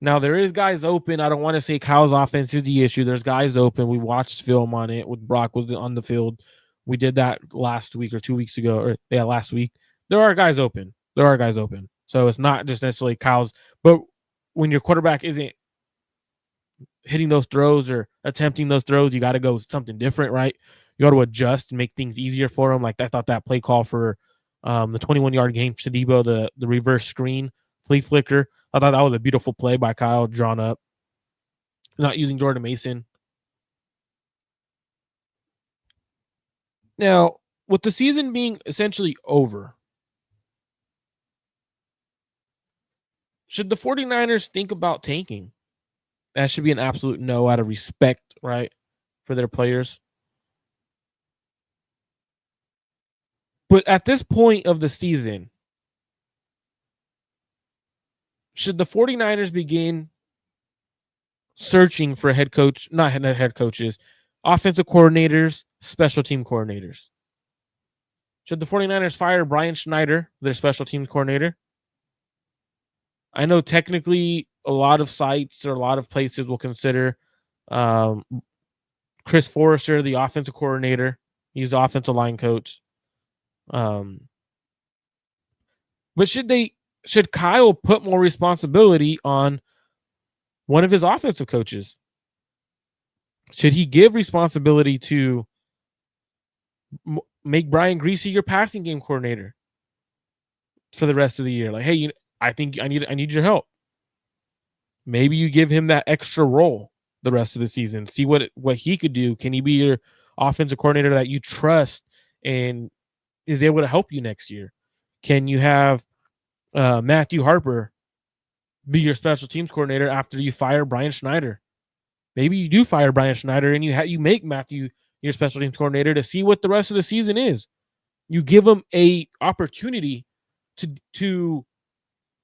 Now, there is guys open. I don't want to say Kyle's offense is the issue. There's guys open. We watched film on it with Brock was on the field. We did that last week or 2 weeks ago. Last week. There are guys open. So it's not just necessarily Kyle's. But when your quarterback isn't hitting those throws or attempting those throws, you got to go something different, right? You got to adjust and make things easier for him. Like I thought that play call for the 21-yard gain for Debo, the reverse screen flea flicker. I thought that was a beautiful play by Kyle, drawn up. Not using Jordan Mason. Now, with the season being essentially over, should the 49ers think about tanking? That should be an absolute no out of respect, right, for their players. But at this point of the season, should the 49ers begin searching for head coach, not head coaches, offensive coordinators, special team coordinators? Should the 49ers fire Brian Schneider, their special teams coordinator? I know technically a lot of sites or a lot of places will consider Chris Forrester, the offensive coordinator. He's the offensive line coach. But should Kyle put more responsibility on one of his offensive coaches? Should he give responsibility to make Brian Greasy your passing game coordinator for the rest of the year? Like, hey, I think I need your help. Maybe you give him that extra role the rest of the season. See what he could do. Can he be your offensive coordinator that you trust and is able to help you next year? Can you have Matthew Harper be your special teams coordinator after you fire Brian Schneider? Maybe you do fire Brian Schneider and you make Matthew your special teams coordinator to see what the rest of the season is. You give him a opportunity to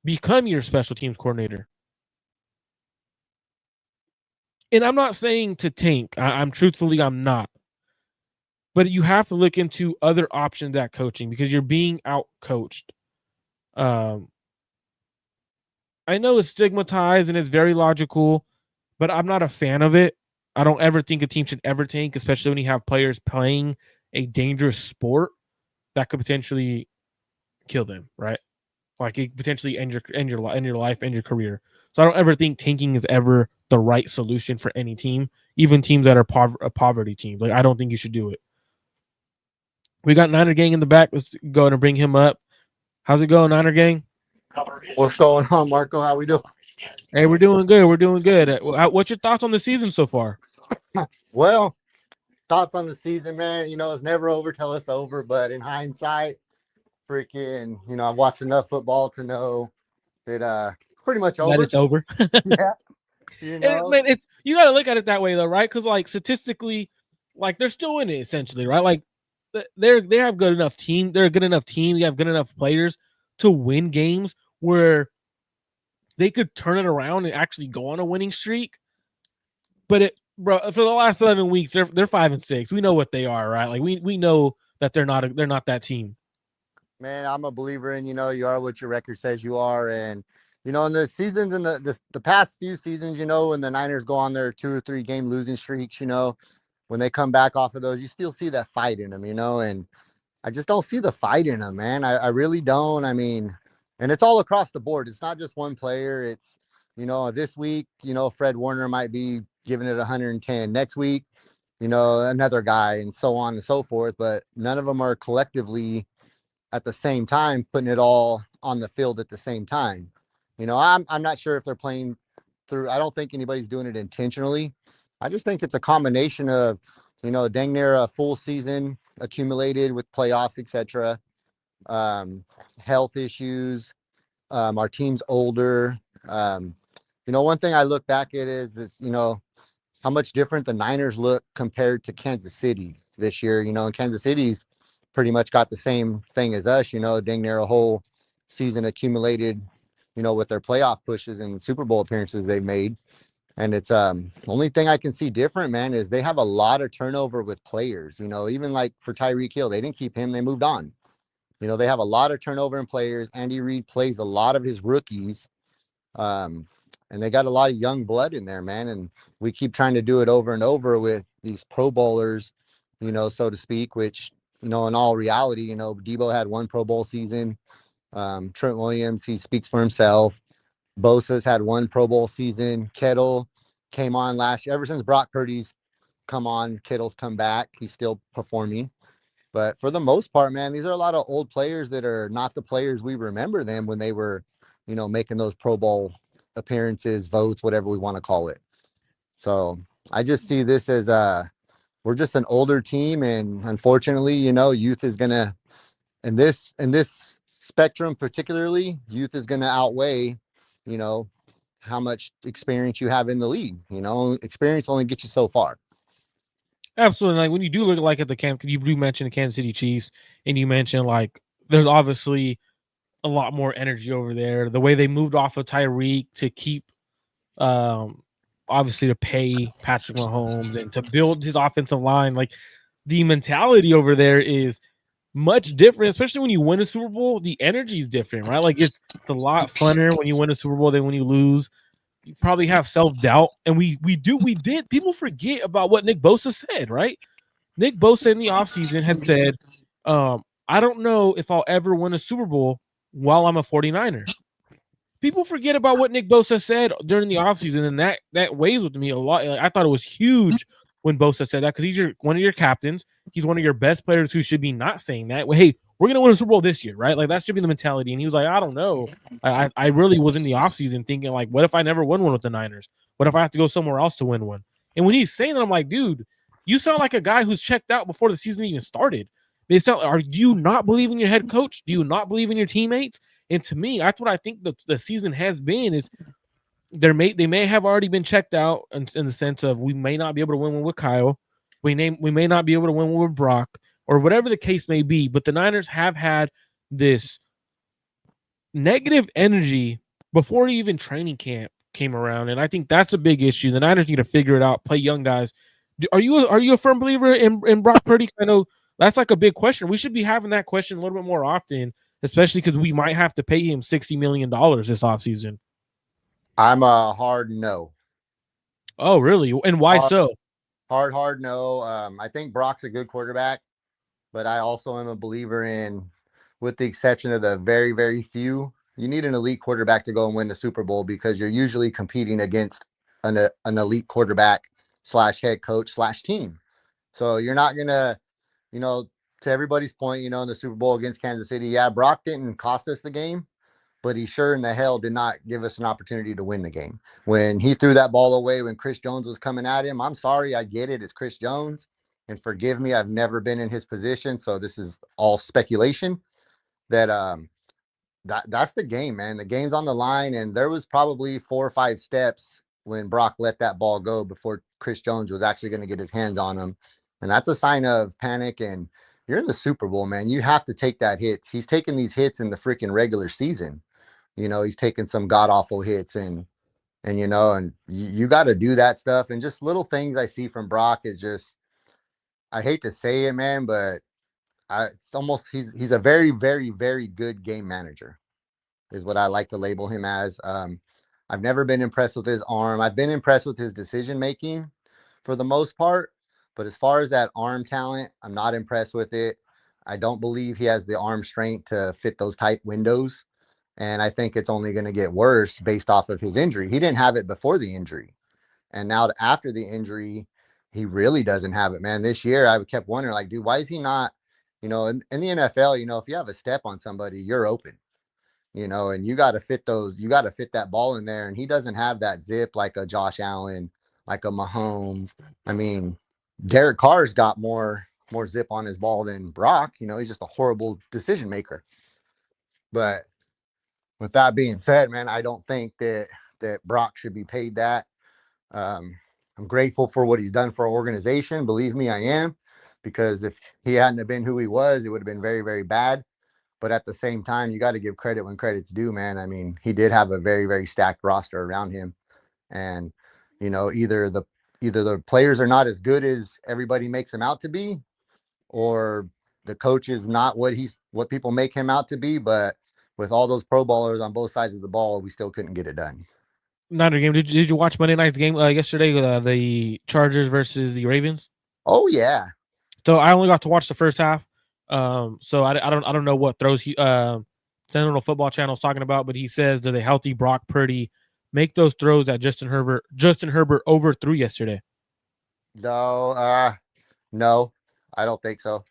become your special teams coordinator. And I'm not saying to tank. I'm not. But you have to look into other options at coaching because you're being out coached. I know it's stigmatized and it's very logical, but I'm not a fan of it. I don't ever think a team should ever tank, especially when you have players playing a dangerous sport that could potentially kill them, right? Like it potentially end your life, end your career. So I don't ever think tanking is ever the right solution for any team, even teams that are poverty teams. Like I don't think you should do it. We got Niner Gang in the back. Let's go ahead and bring him up. How's it going, Niner Gang? What's going on, Marco? How we doing? Hey, we're doing good. We're doing good. What's your thoughts on the season so far? Well, thoughts on the season, man. It's never over till it's over. But in hindsight, freaking, I've watched enough football to know that pretty much over. That it's over. Yeah. Man, you got to look at it that way, though, right? Because like statistically, like they're still in it essentially, right? Like they have good enough team. They're a good enough team. They have good enough players to win games where they could turn it around and actually go on a winning streak. But for the last 11 weeks, they're 5-6. We know what they are, right? Like we know that they're not that team. Man, I'm a believer in you are what your record says you are, and in the seasons in the past few seasons, when the Niners go on their 2 or 3 game losing streaks, when they come back off of those, you still see that fight in them, and I just don't see the fight in them, man. I really don't. I mean, and it's all across the board. It's not just one player. It's, this week, Fred Warner might be giving it 110. Next week, another guy and so on and so forth. But none of them are collectively at the same time putting it all on the field at the same time. I'm not sure if they're playing through. I don't think anybody's doing it intentionally. I just think it's a combination of, dang near a full season accumulated with playoffs, etc. Health issues. Our team's older. One thing I look back at is how much different the Niners look compared to Kansas City this year. And Kansas City's pretty much got the same thing as us. Dang near a whole season accumulated, with their playoff pushes and Super Bowl appearances they've made. And it's only thing I can see different, man, is they have a lot of turnover with players. Even like for Tyreek Hill, they didn't keep him; they moved on. They have a lot of turnover in players. Andy Reid plays a lot of his rookies, and they got a lot of young blood in there, man. And we keep trying to do it over and over with these Pro Bowlers, so to speak. Which in all reality, Debo had 1 Pro Bowl season. Trent Williams, he speaks for himself. Bosa's had 1 Pro Bowl season. Kettle, came on last year. Ever since Brock Purdy's come on, Kittle's come back, he's still performing. But for the most part, man, these are a lot of old players that are not the players we remember them when they were, making those Pro Bowl appearances, votes, whatever we want to call it. So I just see this as we're just an older team, and unfortunately, youth is gonna in this spectrum particularly, youth is gonna outweigh, how much experience you have in the league. Experience only gets you so far. Absolutely. Like when you do look like at the camp, you do mention the Kansas City Chiefs, and you mentioned like there's obviously a lot more energy over there. The way they moved off of Tyreek to keep, obviously to pay Patrick Mahomes and to build his offensive line, like the mentality over there is much different, especially when you win a Super Bowl. The energy is different, right? Like it's a lot funner when you win a Super Bowl than when you lose. You probably have self-doubt, and we did. People forget about what Nick Bosa said, right? Nick Bosa in the offseason had said, I don't know if I'll ever win a Super Bowl while I'm a 49er. People forget about what Nick Bosa said during the offseason, and that weighs with me a lot. Like, I thought it was huge when Bosa said that because he's one of your captains. He's one of your best players who should be not saying that. Well, hey, we're going to win a Super Bowl this year, right? Like, that should be the mentality. And he was like, I don't know. I really was in the offseason thinking, like, what if I never win one with the Niners? What if I have to go somewhere else to win one? And when he's saying that, I'm like, dude, you sound like a guy who's checked out before the season even started. Do you not believe in your head coach? Do you not believe in your teammates? And to me, that's what I think the season has been. Is they may have already been checked out in the sense of we may not be able to win one with Kyle, we may not be able to win one with Brock, or whatever the case may be. But the Niners have had this negative energy before even training camp came around, and I think that's a big issue. The Niners need to figure it out. Play young guys. Are you a firm believer in Brock Purdy? I know that's like a big question. We should be having that question a little bit more often, especially because we might have to pay him $60 million this offseason. I'm a hard no. Oh, really? And why so? Hard no. I think Brock's a good quarterback, but I also am a believer in, with the exception of the very, very few, you need an elite quarterback to go and win the Super Bowl because you're usually competing against an elite quarterback / head coach / team. So you're not going to, to everybody's point, in the Super Bowl against Kansas City, yeah, Brock didn't cost us the game, but he sure in the hell did not give us an opportunity to win the game. When he threw that ball away when Chris Jones was coming at him, I'm sorry, I get it. It's Chris Jones. And forgive me, I've never been in his position, so this is all speculation. That's the game, man. The game's on the line, and there was probably 4 or 5 steps when Brock let that ball go before Chris Jones was actually going to get his hands on him. And that's a sign of panic, and you're in the Super Bowl, man. You have to take that hit. He's taking these hits in the freaking regular season. He's taking some god-awful hits, and you got to do that stuff. And just little things I see from Brock is just, I hate to say it, man, but it's almost he's a very, very, very good game manager is what I like to label him as. I've never been impressed with his arm. I've been impressed with his decision making for the most part, but as far as that arm talent, I'm not impressed with it. I don't believe he has the arm strength to fit those tight windows, and I think it's only going to get worse based off of his injury. He didn't have it before the injury, and now after the injury, he really doesn't have it, man. This year, I kept wondering, like, dude, why is he not? In the NFL, if you have a step on somebody, you're open, and you got to fit that ball in there. And he doesn't have that zip like a Josh Allen, like a Mahomes. I mean, Derek Carr's got more zip on his ball than Brock. He's just a horrible decision maker. But with that being said, man, I don't think that Brock should be paid that. I'm grateful for what he's done for our organization. Believe me, I am. Because if he hadn't have been who he was, it would have been very, very bad. But at the same time, you got to give credit when credit's due, man. I mean, he did have a very, very stacked roster around him. And, either the players are not as good as everybody makes them out to be, or the coach is not what people make him out to be. But with all those Pro Bowlers on both sides of the ball, we still couldn't get it done. Niner game. Did you watch Monday night's game yesterday? The Chargers versus the Ravens. Oh yeah. So I only got to watch the first half. So I don't know what throws Sentinel Football Channel is talking about, but he says there's a healthy Brock Purdy make those throws that Justin Herbert overthrew yesterday? No, no, I don't think so.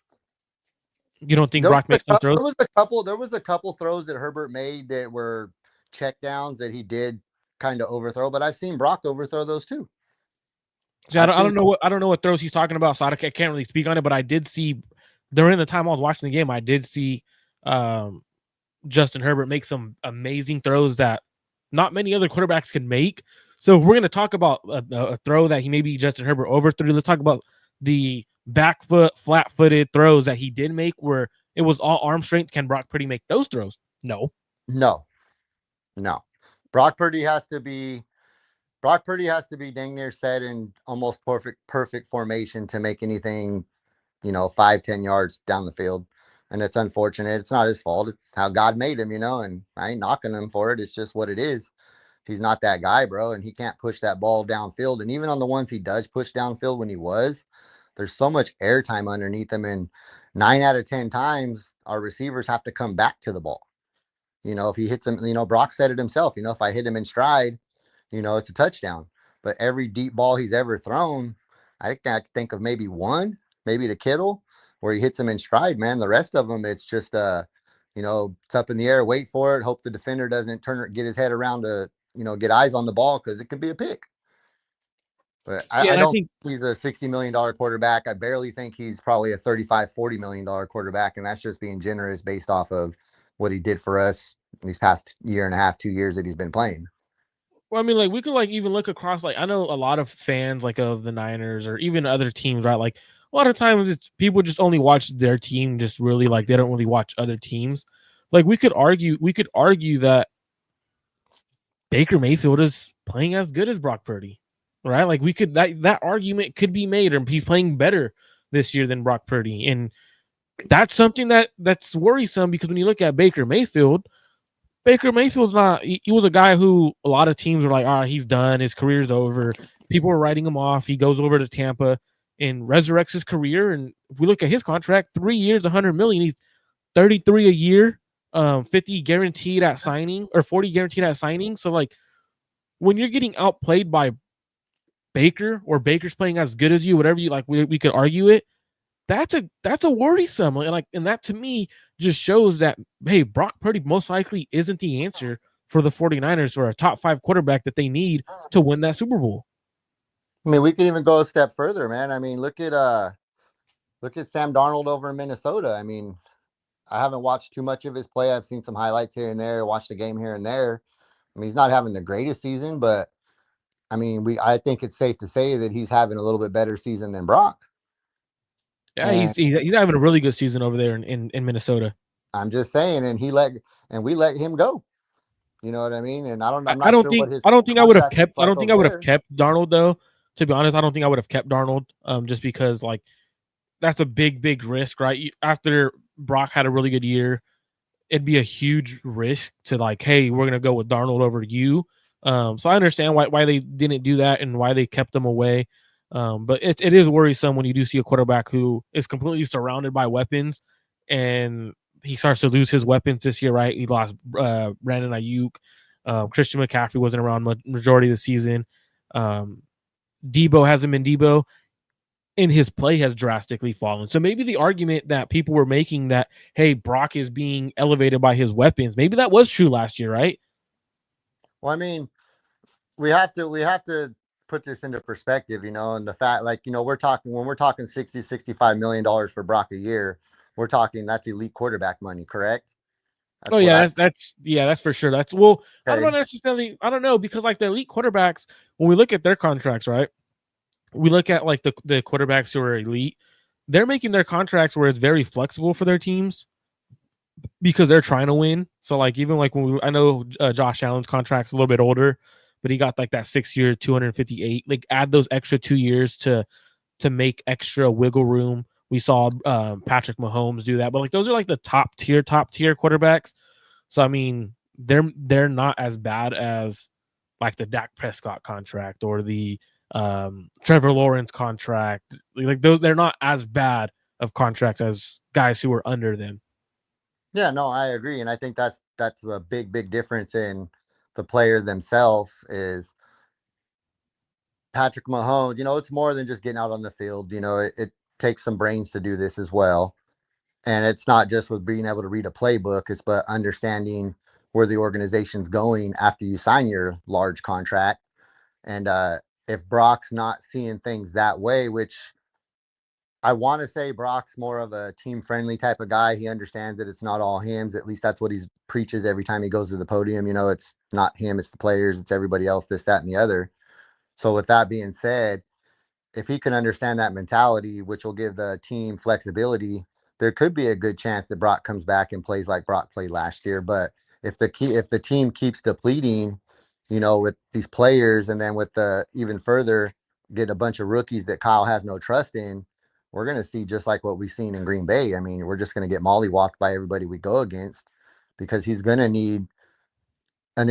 You don't think Brock makes those throws? There was a couple throws that Herbert made that were check downs that he did kind of overthrow, but I've seen Brock overthrow those too. See, I don't know what throws he's talking about, so I can't really speak on it. But I did see during the time I was watching the game, I did see Justin Herbert make some amazing throws that not many other quarterbacks can make. So if we're going to talk about a throw that he maybe Justin Herbert overthrew, let's talk about the back foot, flat-footed throws that he did make where it was all arm strength. Can Brock Purdy make those throws? No. Brock Purdy has to be dang near set in almost perfect formation to make anything, 5-10 yards down the field. And it's unfortunate. It's not his fault. It's how God made him, and I ain't knocking him for it. It's just what it is. He's not that guy, bro, and he can't push that ball downfield. And even on the ones he does push downfield when there's so much airtime underneath him. And 9 out of 10 times, our receivers have to come back to the ball. If he hits him, Brock said it himself, if I hit him in stride, it's a touchdown. But every deep ball he's ever thrown, I think of maybe one, maybe to Kittle, where he hits him in stride, man. The rest of them, it's just, it's up in the air, wait for it, hope the defender doesn't get his head around to, get eyes on the ball because it could be a pick. But I don't think he's a $60 million quarterback. I barely think he's probably a $35-40 million quarterback, and that's just being generous based off of what he did for us in these past year and a half, 2 years that he's been playing. Well, I mean, we could even look across. I know a lot of fans of the Niners or even other teams, right? A lot of times it's people just only watch their team, just really they don't really watch other teams. We could argue that Baker Mayfield is playing as good as Brock Purdy, right? We could that argument could be made, or he's playing better this year than Brock Purdy, and that's something that's worrisome because when you look at Baker Mayfield's not. He was a guy who a lot of teams were like, all right, he's done. His career's over. People were writing him off. He goes over to Tampa and resurrects his career. And if we look at his contract, 3 years, $100 million. He's 33 a year, 50 guaranteed at signing, or 40 guaranteed at signing. So when you're getting outplayed by Baker, or Baker's playing as good as you, whatever you we could argue it. That's a worrisome, and that to me just shows that, hey, Brock Purdy most likely isn't the answer for the 49ers or a top 5 quarterback that they need to win that Super Bowl. I mean, we can even go a step further, man. I mean, look at Sam Darnold over in Minnesota. I mean, I haven't watched too much of his play. I've seen some highlights here and there, watched a game here and there. I mean, he's not having the greatest season, but I mean, I think it's safe to say that he's having a little bit better season than Brock. Yeah, he's having a really good season over there in Minnesota. I'm just saying, and we let him go. You know what I mean? And I don't think I would have kept Darnold though. To be honest, I don't think I would have kept Darnold. Just because that's a big risk, right? After Brock had a really good year, it'd be a huge risk to hey, we're gonna go with Darnold over you. So I understand why they didn't do that and why they kept them away. But it is worrisome when you do see a quarterback who is completely surrounded by weapons and he starts to lose his weapons this year, right? He lost Brandon Ayuk. Christian McCaffrey wasn't around majority of the season. Debo hasn't been Debo, and his play has drastically fallen. So maybe the argument that people were making that, hey, Brock is being elevated by his weapons, maybe that was true last year, right? Well, I mean, we have to put this into perspective, and the fact, when we're talking $60-65 million for Brock a year, we're talking that's elite quarterback money, correct? That's for sure. That's okay. I don't know, because the elite quarterbacks, when we look at their contracts, right? We look at the quarterbacks who are elite, they're making their contracts where it's very flexible for their teams because they're trying to win. So even when I know Josh Allen's contract's a little bit older, but he got that 6 year, 258. Add those extra 2 years to make extra wiggle room. We saw Patrick Mahomes do that, but those are the top tier quarterbacks. So I mean, they're not as bad as the Dak Prescott contract or the Trevor Lawrence contract. Those, they're not as bad of contracts as guys who are under them. Yeah, no, I agree, and I think that's a big difference in the player themselves is Patrick Mahomes. It's more than just getting out on the field. It takes some brains to do this as well. And it's not just with being able to read a playbook, it's but understanding where the organization's going after you sign your large contract. And if Brock's not seeing things that way, which I want to say Brock's more of a team friendly type of guy. He understands that it's not all him. At least that's what he preaches every time he goes to the podium. It's not him, it's the players, it's everybody else, this, that, and the other. So with that being said, if he can understand that mentality, which will give the team flexibility, there could be a good chance that Brock comes back and plays like Brock played last year. But if the team keeps depleting, with these players, and then with the even further getting a bunch of rookies that Kyle has no trust in, we're going to see just like what we've seen in Green Bay. I mean, we're just going to get mollywalked by everybody we go against, because he's going to need a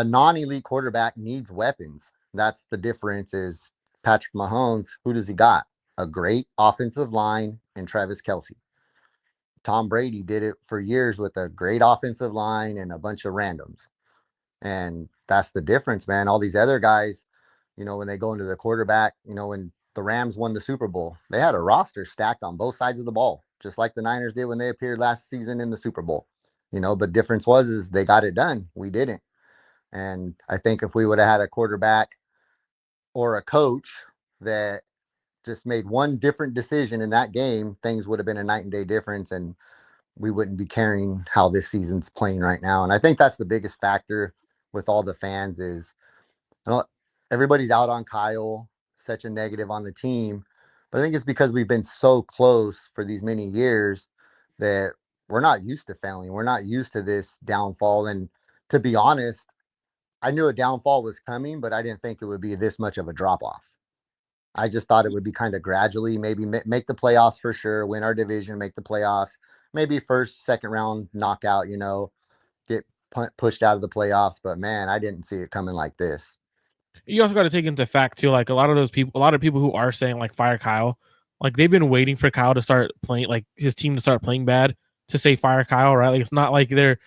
non-elite quarterback needs weapons. That's the difference. Is Patrick Mahomes, who does he got? A great offensive line and Travis Kelce. Tom Brady did it for years with a great offensive line and a bunch of randoms. And that's the difference, man. All these other guys, when they go into the quarterback, when the Rams won the Super Bowl, they had a roster stacked on both sides of the ball, just like the Niners did when they appeared last season in the Super Bowl. But difference is they got it done. We didn't. And I think if we would have had a quarterback or a coach that just made one different decision in that game, things would have been a night and day difference, and we wouldn't be caring how this season's playing right now. And I think that's the biggest factor with all the fans is, everybody's out on Kyle, such a negative on the team. But I think it's because we've been so close for these many years that we're not used to failing. We're not used to this downfall. And to be honest, I knew a downfall was coming, but I didn't think it would be this much of a drop off. I just thought it would be kind of gradually, maybe make the playoffs for sure, win our division, make the playoffs, maybe first, second round knockout, get pushed out of the playoffs. But man, I didn't see it coming like this. You also got to take into fact too, like a lot of people who are saying like fire Kyle, like they've been waiting for Kyle to start playing, like his team to start playing bad to say fire Kyle, right? Like it's not like they're,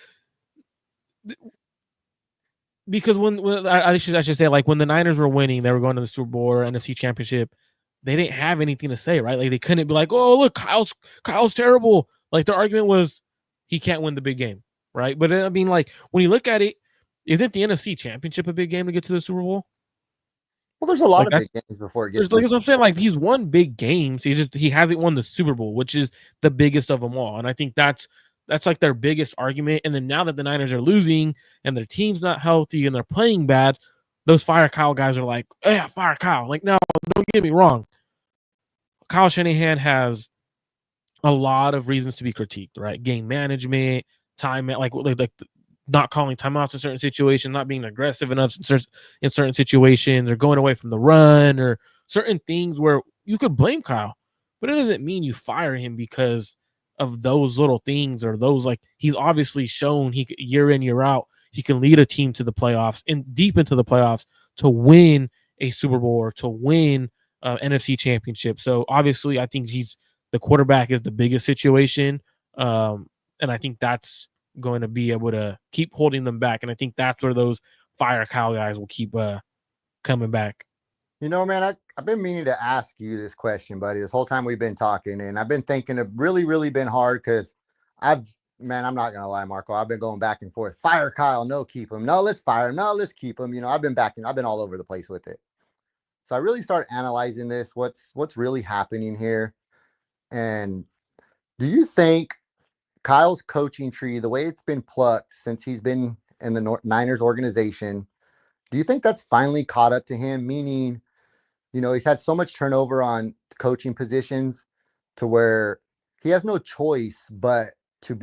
because when I should say, like when the Niners were winning, they were going to the Super Bowl or NFC Championship, they didn't have anything to say, right? Like they couldn't be like, oh look, Kyle's terrible. Like their argument was he can't win the big game, right? But I mean, like when you look at it, isn't the NFC Championship a big game to get to the Super Bowl? Well, there's a lot of big games before it gets. Like what I'm saying, like he's won big games. He hasn't won the Super Bowl, which is the biggest of them all. And I think that's like their biggest argument. And then now that the Niners are losing and their team's not healthy and they're playing bad, those fire Kyle guys are like, yeah, fire Kyle. Like, no, don't get me wrong. Kyle Shanahan has a lot of reasons to be critiqued, right? Game management, time, like not calling timeouts in certain situations, not being aggressive enough in certain situations, or going away from the run, or certain things where you could blame Kyle, but it doesn't mean you fire him because of those little things, or those, like, he's obviously shown he year in, year out, he can lead a team to the playoffs and deep into the playoffs to win a Super Bowl or to win NFC Championship. So obviously I think the quarterback is the biggest situation. And I think that's going to be able to keep holding them back. And I think that's where those fire Kyle guys will keep coming back. Man, I've been meaning to ask you this question, buddy, this whole time we've been talking, and I've been thinking it really, really been hard because I'm not going to lie, Marco, I've been going back and forth. Fire Kyle, no, keep him. No, let's fire him. No, let's keep him. I've been all over the place with it. So I really start analyzing this, what's really happening here. And do you think Kyle's coaching tree, the way it's been plucked since he's been in the Niners organization, do you think that's finally caught up to him? Meaning, he's had so much turnover on coaching positions to where he has no choice but to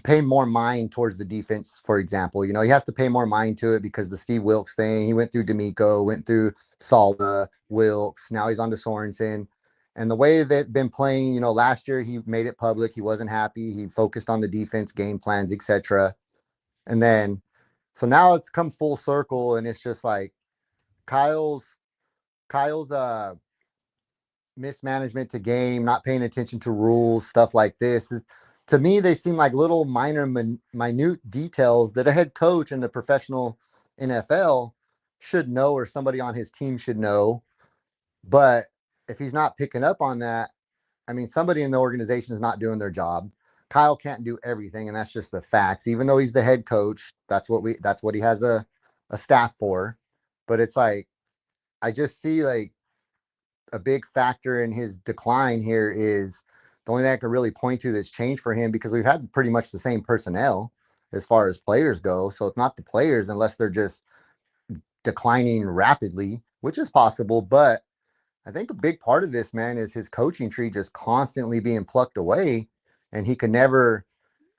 pay more mind towards the defense, for example. He has to pay more mind to it because the Steve Wilkes thing, he went through D'Amico, went through Salda, Wilkes, now he's on to Sorensen. And the way they've been playing, last year he made it public. He wasn't happy. He focused on the defense, game plans, etc. And then, so now it's come full circle, and it's just like Kyle's mismanagement to game, not paying attention to rules, stuff like this. to me, they seem like little minor, minute details that a head coach in the professional NFL should know, or somebody on his team should know. But if he's not picking up on that, I mean, somebody in the organization is not doing their job. Kyle can't do everything, and that's just the facts. Even though he's the head coach, that's what he has a staff for. But it's like I just see like a big factor in his decline here is the only thing I can really point to that's changed for him, because we've had pretty much the same personnel as far as players go. So it's not the players unless they're just declining rapidly, which is possible. But I think a big part of this, man, is his coaching tree just constantly being plucked away, and he could never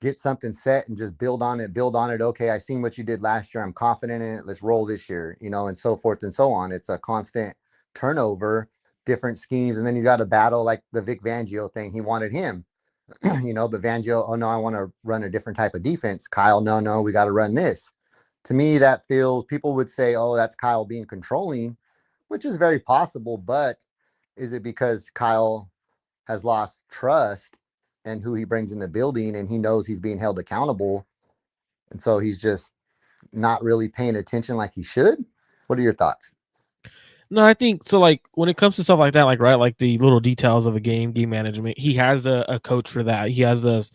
get something set and just build on it, build on it. Okay, I seen what you did last year. I'm confident in it. Let's roll this year, and so forth and so on. It's a constant turnover, different schemes. And then he's got a battle like the Vic Fangio thing. He wanted him, but Fangio, oh no, I want to run a different type of defense. Kyle, no, we got to run this. To me, that feels, people would say, oh, that's Kyle being controlling, which is very possible. But is it because Kyle has lost trust and who he brings in the building, and he knows he's being held accountable, and so he's just not really paying attention like he should? What are your thoughts? No, I think so. Like when it comes to stuff like that, like right, like the little details of a game management, he has a coach for that. He has the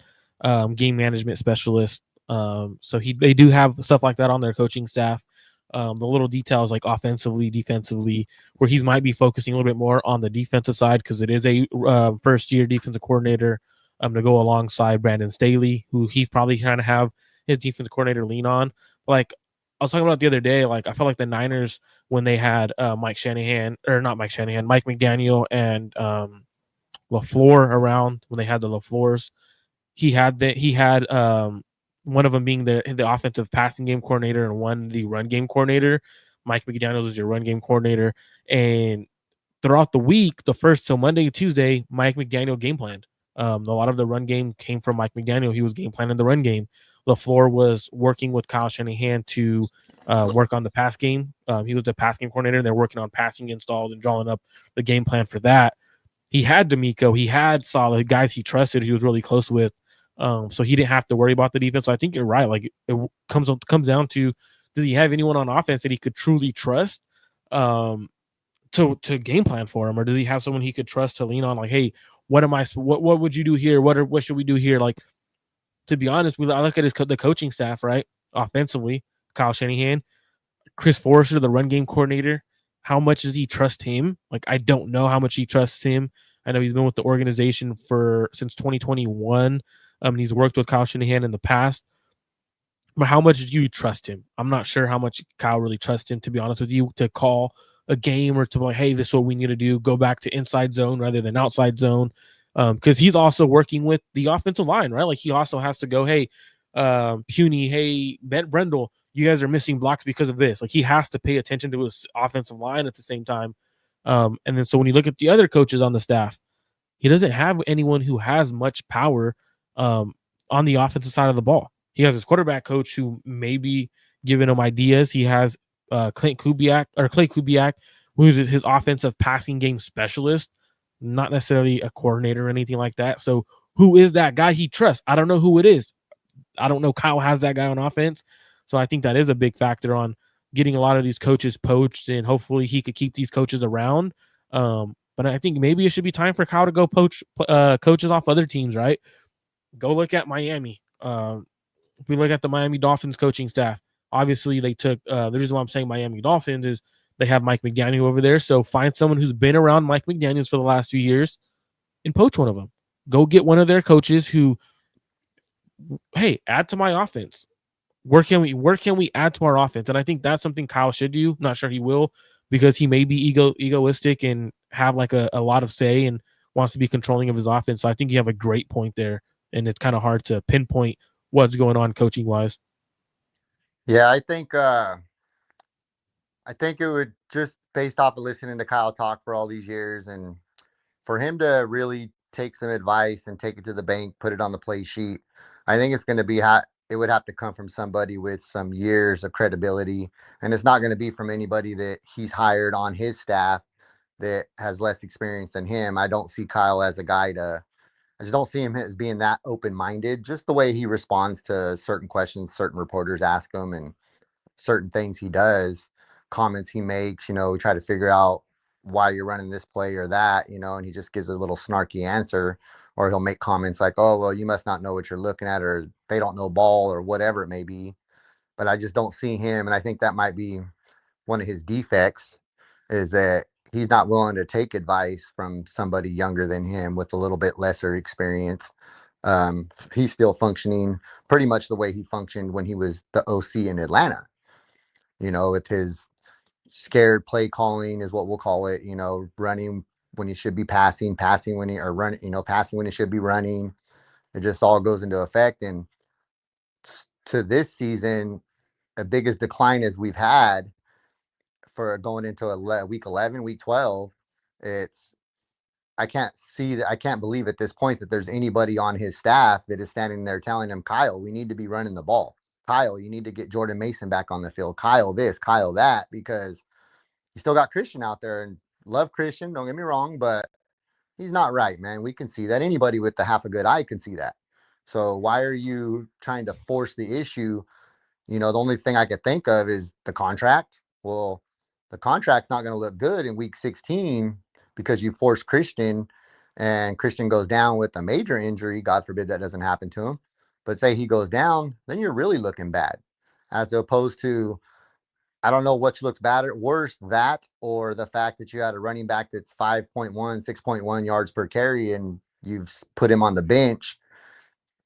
game management specialist. So they do have stuff like that on their coaching staff. The little details like offensively, defensively, where he might be focusing a little bit more on the defensive side because it is a first year defensive coordinator to go alongside Brandon Staley, who he's probably trying to have his defensive coordinator lean on. Like I was talking about the other day, like I felt like the Niners when they had Mike McDaniel and LaFleur around when they had the LaFleurs. He had one of them being the offensive passing game coordinator and one the run game coordinator. Mike McDaniel was your run game coordinator, and throughout the week, the first so Monday and Tuesday, Mike McDaniel game planned. A lot of the run game came from Mike McDaniel. He was game planning the run game. LaFleur was working with Kyle Shanahan to work on the pass game. He was the pass game coordinator. They're working on passing installs and drawing up the game plan for that. He had D'Amico. He had solid guys he trusted. He was really close with. So he didn't have to worry about the defense. So I think you're right. Like it comes down to, does he have anyone on offense that he could truly trust to game plan for him, or does he have someone he could trust to lean on? Like, hey, what would you do here? What should we do here? Like, to be honest, I look at the coaching staff, right? Offensively, Kyle Shanahan, Chris Forrester, the run game coordinator. How much does he trust him? Like, I don't know how much he trusts him. I know he's been with the organization since 2021. He's worked with Kyle Shanahan in the past. But how much do you trust him? I'm not sure how much Kyle really trusts him, to be honest with you, to call a game or to be like, hey, this is what we need to do. Go back to inside zone rather than outside zone. Because he's also working with the offensive line, right? Like he also has to go, hey, Puny, hey, Brendel, you guys are missing blocks because of this. Like he has to pay attention to his offensive line at the same time. And then so when you look at the other coaches on the staff, he doesn't have anyone who has much power on the offensive side of the ball. He has his quarterback coach who may be giving him ideas. He has Clay Kubiak, who's his offensive passing game specialist, not necessarily a coordinator or anything like that. So who is that guy he trusts? I don't know who it is. I don't know Kyle has that guy on offense. So I think that is a big factor on getting a lot of these coaches poached, and hopefully he could keep these coaches around. But I think maybe it should be time for Kyle to go poach coaches off other teams, right? Go look at Miami. If we look at the Miami Dolphins coaching staff, obviously they took the reason why I'm saying Miami Dolphins is they have Mike McDaniel over there. So find someone who's been around Mike McDaniels for the last few years and poach one of them. Go get one of their coaches who, hey, add to my offense. Where can we add to our offense? And I think that's something Kyle should do. I'm not sure he will, because he may be egoistic and have like a lot of say and wants to be controlling of his offense. So I think you have a great point there, and it's kind of hard to pinpoint what's going on coaching wise. Yeah, I think it would, just based off of listening to Kyle talk for all these years, and for him to really take some advice and take it to the bank, put it on the play sheet, I think it's going to be it would have to come from somebody with some years of credibility, and it's not going to be from anybody that he's hired on his staff that has less experience than him. I don't see Kyle as a guy to I just don't see him as being that open-minded. Just the way he responds to certain questions, certain reporters ask him, and certain things he does, comments he makes. We try to figure out why you're running this play or that, and he just gives a little snarky answer, or he'll make comments like, "Oh, well, you must not know what you're looking at," or "They don't know ball," or whatever it may be. But I just don't see him, and I think that might be one of his defects, is that he's not willing to take advice from somebody younger than him with a little bit lesser experience. He's still functioning pretty much the way he functioned when he was the OC in Atlanta, with his scared play calling is what we'll call it, running when he should be passing, passing when he or running, passing when he should be running. It just all goes into effect. And to this season, the biggest decline as we've had for going into week 11, week 12, it's I can't see that. I can't believe at this point that there's anybody on his staff that is standing there telling him, "Kyle, we need to be running the ball. Kyle, you need to get Jordan Mason back on the field. Kyle this, Kyle that," because you still got Christian out there, and love Christian, don't get me wrong, but he's not right, man. We can see that. Anybody with the half a good eye can see that. So why are you trying to force the issue? The only thing I could think of is the contract. Well, the contract's not going to look good in week 16 because you force Christian and Christian goes down with a major injury. God forbid that doesn't happen to him. But say he goes down, then you're really looking bad. As opposed to, I don't know which looks better, worse, that or the fact that you had a running back that's 5.1, 6.1 yards per carry and you've put him on the bench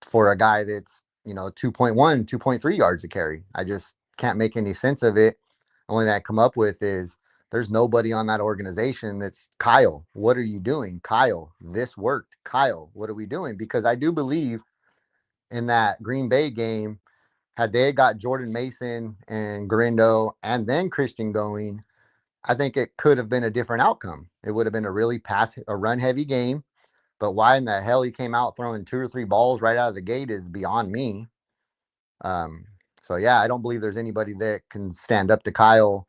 for a guy that's 2.1, 2.3 yards a carry. I just can't make any sense of it. Only thing I come up with is there's nobody on that organization that's, "Kyle, what are you doing? Kyle, this worked. Kyle, what are we doing?" Because I do believe in that Green Bay game, had they got Jordan Mason and Grindo and then Christian going, I think it could have been a different outcome. It would have been a really run heavy game. But why in the hell he came out throwing 2 or 3 balls right out of the gate is beyond me. So yeah, I don't believe there's anybody that can stand up to Kyle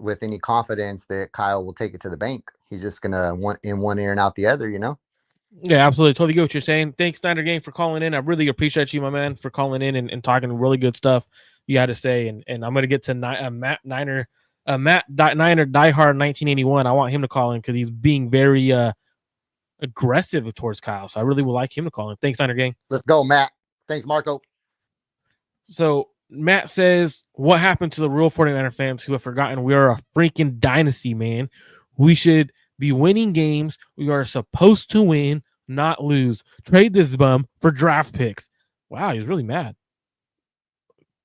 with any confidence that Kyle will take it to the bank. He's just gonna want in one ear and out the other, Yeah, absolutely. Totally get what you're saying. Thanks, Niner Gang, for calling in. I really appreciate you, my man, for calling in and talking really good stuff you had to say. And I'm gonna get to Matt Niner Diehard 1981. I want him to call in because he's being very aggressive towards Kyle. So I really would like him to call in. Thanks, Niner Gang. Let's go, Matt. Thanks, Marco. So Matt says, "What happened to the real 49er fans who have forgotten we are a freaking dynasty, man? We should be winning games. We are supposed to win, not lose. Trade this bum for draft picks." Wow, he was really mad.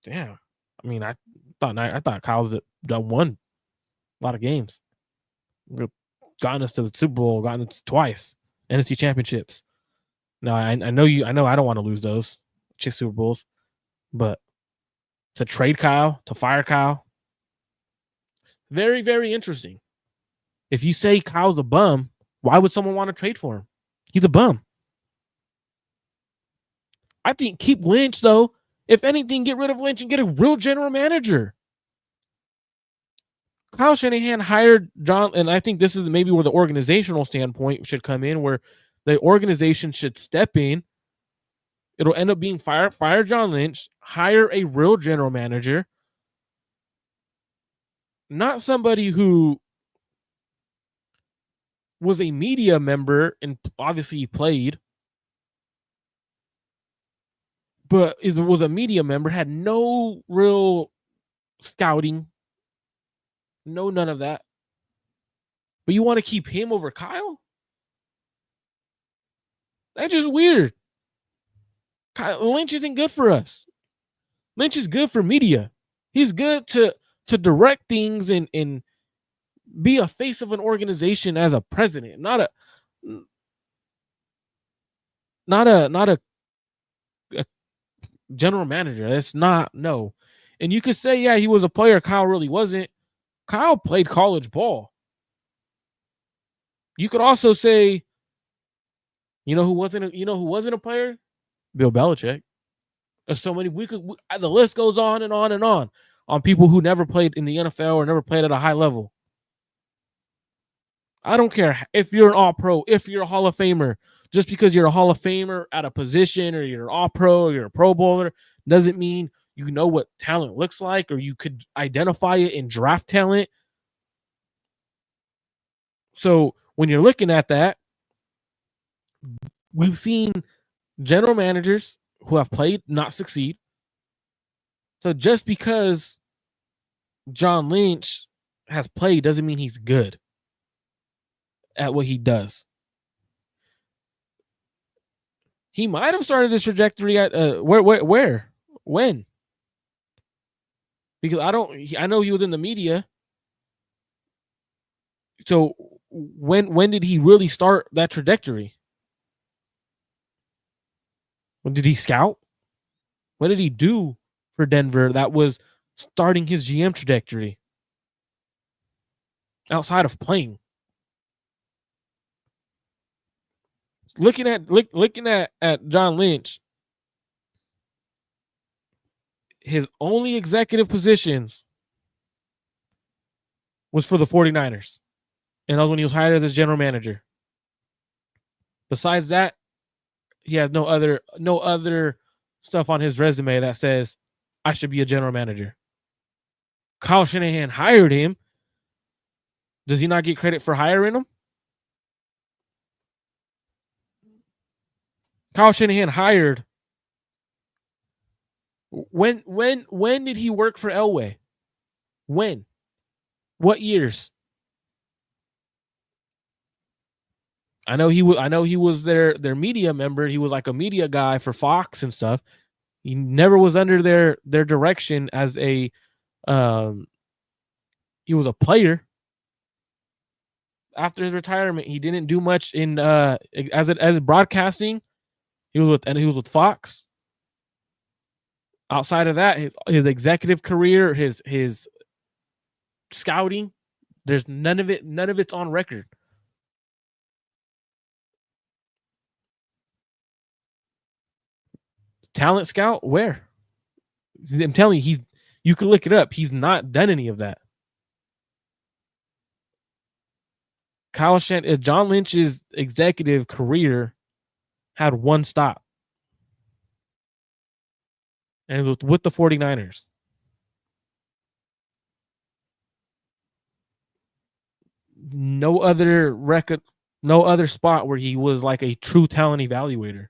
Damn. I mean, I thought Kyle's done won a lot of games. Gotten us to the Super Bowl, gotten us twice, NFC championships. No, I know you. I know I don't want to lose those Super Bowls, but to trade Kyle, to fire Kyle, very, very interesting. If you say Kyle's a bum, why would someone want to trade for him? He's a bum. I think keep Lynch, though. If anything, get rid of Lynch and get a real general manager. Kyle Shanahan hired John, and I think this is maybe where the organizational standpoint should come in, where the organization should step in. It'll end up being fire John Lynch, hire a real general manager, not somebody who was a media member and obviously he played, but was a media member, had no real scouting, none of that. But you want to keep him over Kyle? That's just weird. Lynch isn't good for us. Lynch is good for media. He's good to direct things and be a face of an organization as a president, not a general manager. That's not, no. And you could say, yeah, he was a player. Kyle really wasn't. Kyle played college ball. You could also say, you know who wasn't a player? Bill Belichick. There's so many. The list goes on and on and on people who never played in the NFL or never played at a high level. I don't care if you're an All-Pro, if you're a Hall of Famer. Just because you're a Hall of Famer at a position, or you're all pro, or you're a Pro Bowler, doesn't mean you know what talent looks like, or you could identify it in draft talent. So when you're looking at that, we've seen general managers who have played not succeed. So just because John Lynch has played doesn't mean he's good at what he does. He might have started his trajectory at where, when? Because I know he was in the media. So when did he really start that trajectory? When did he scout? What did he do for Denver that was starting his GM trajectory outside of playing? Looking at John Lynch, his only executive positions was for the 49ers. And that was when he was hired as general manager. Besides that, he has no other stuff on his resume that says I should be a general manager. Kyle Shanahan hired him. Does he not get credit for hiring him? Kyle Shanahan hired. When did he work for Elway? When? What years? I know he was their media member. He was like a media guy for Fox and stuff. He never was under their direction as a he was a player. After his retirement, he didn't do much in as broadcasting. He was with Fox. Outside of that, his executive career, his scouting, there's none of it's on record. Talent scout, where? I'm telling you, you can look it up. He's not done any of that. John Lynch's executive career had one stop. And it was with the 49ers. No other record, no other spot where he was like a true talent evaluator.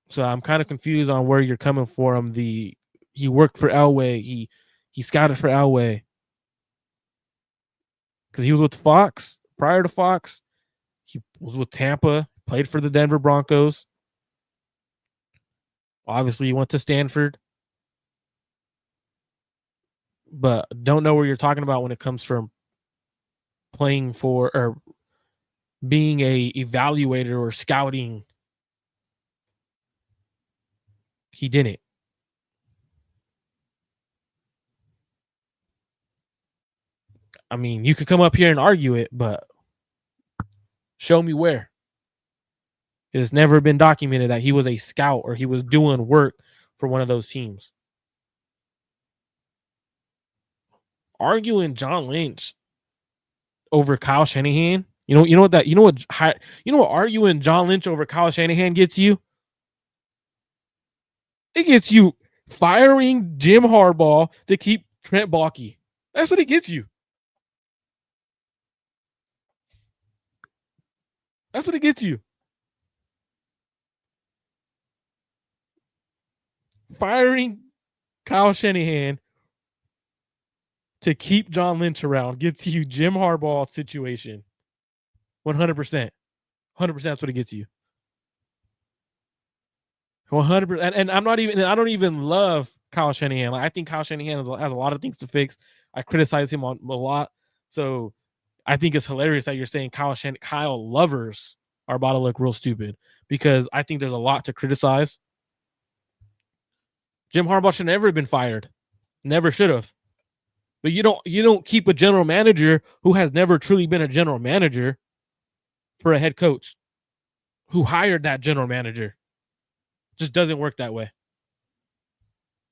So I'm kind of confused on where you're coming from. He worked for Elway. He scouted for Elway. Because he was with Fox. Prior to Fox, he was with Tampa, played for the Denver Broncos. Obviously, he went to Stanford. But don't know where you're talking about when it comes from playing for or being a evaluator or scouting. He didn't. I mean, you could come up here and argue it, but show me where. It's never been documented that he was a scout or he was doing work for one of those teams. Arguing John Lynch over Kyle Shanahan, you know what arguing John Lynch over Kyle Shanahan gets you? It gets you firing Jim Harbaugh to keep Trent Baalke. That's what it gets you. That's what it gets you. Firing Kyle Shanahan to keep John Lynch around gets you Jim Harbaugh situation. 100%. 100% that's what it gets you. 100%. And I don't even love Kyle Shanahan. Like, I think Kyle Shanahan has a lot of things to fix. I criticize him on a lot. So I think it's hilarious that you're saying Kyle lovers are about to look real stupid, because I think there's a lot to criticize. Jim Harbaugh should never have been fired. Never should have. But you don't keep a general manager who has never truly been a general manager for a head coach who hired that general manager. Just doesn't work that way.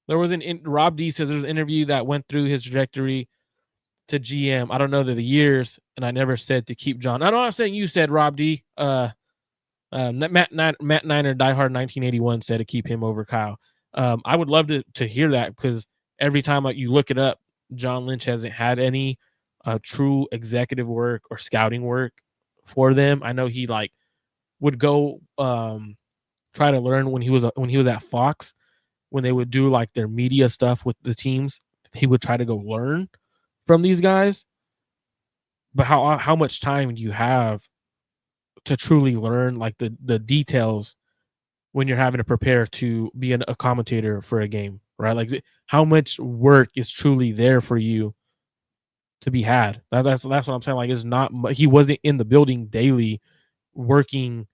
There was Rob D says there's an interview that went through his trajectory. to GM. I don't know the years, and I never said to keep John. I'm not saying you said Rob D. Matt Niner diehard 1981 said to keep him over Kyle. I would love to hear that, because every time you look it up, John Lynch hasn't had any true executive work or scouting work for them. I know he would go try to learn when he was at Fox, when they would do their media stuff with the teams. He would try to go learn from these guys. But how much time do you have to truly learn the details when you're having to prepare to be a commentator for a game, right? How much work is truly there for you to be had? That's what I'm saying. It's not, he wasn't in the building daily working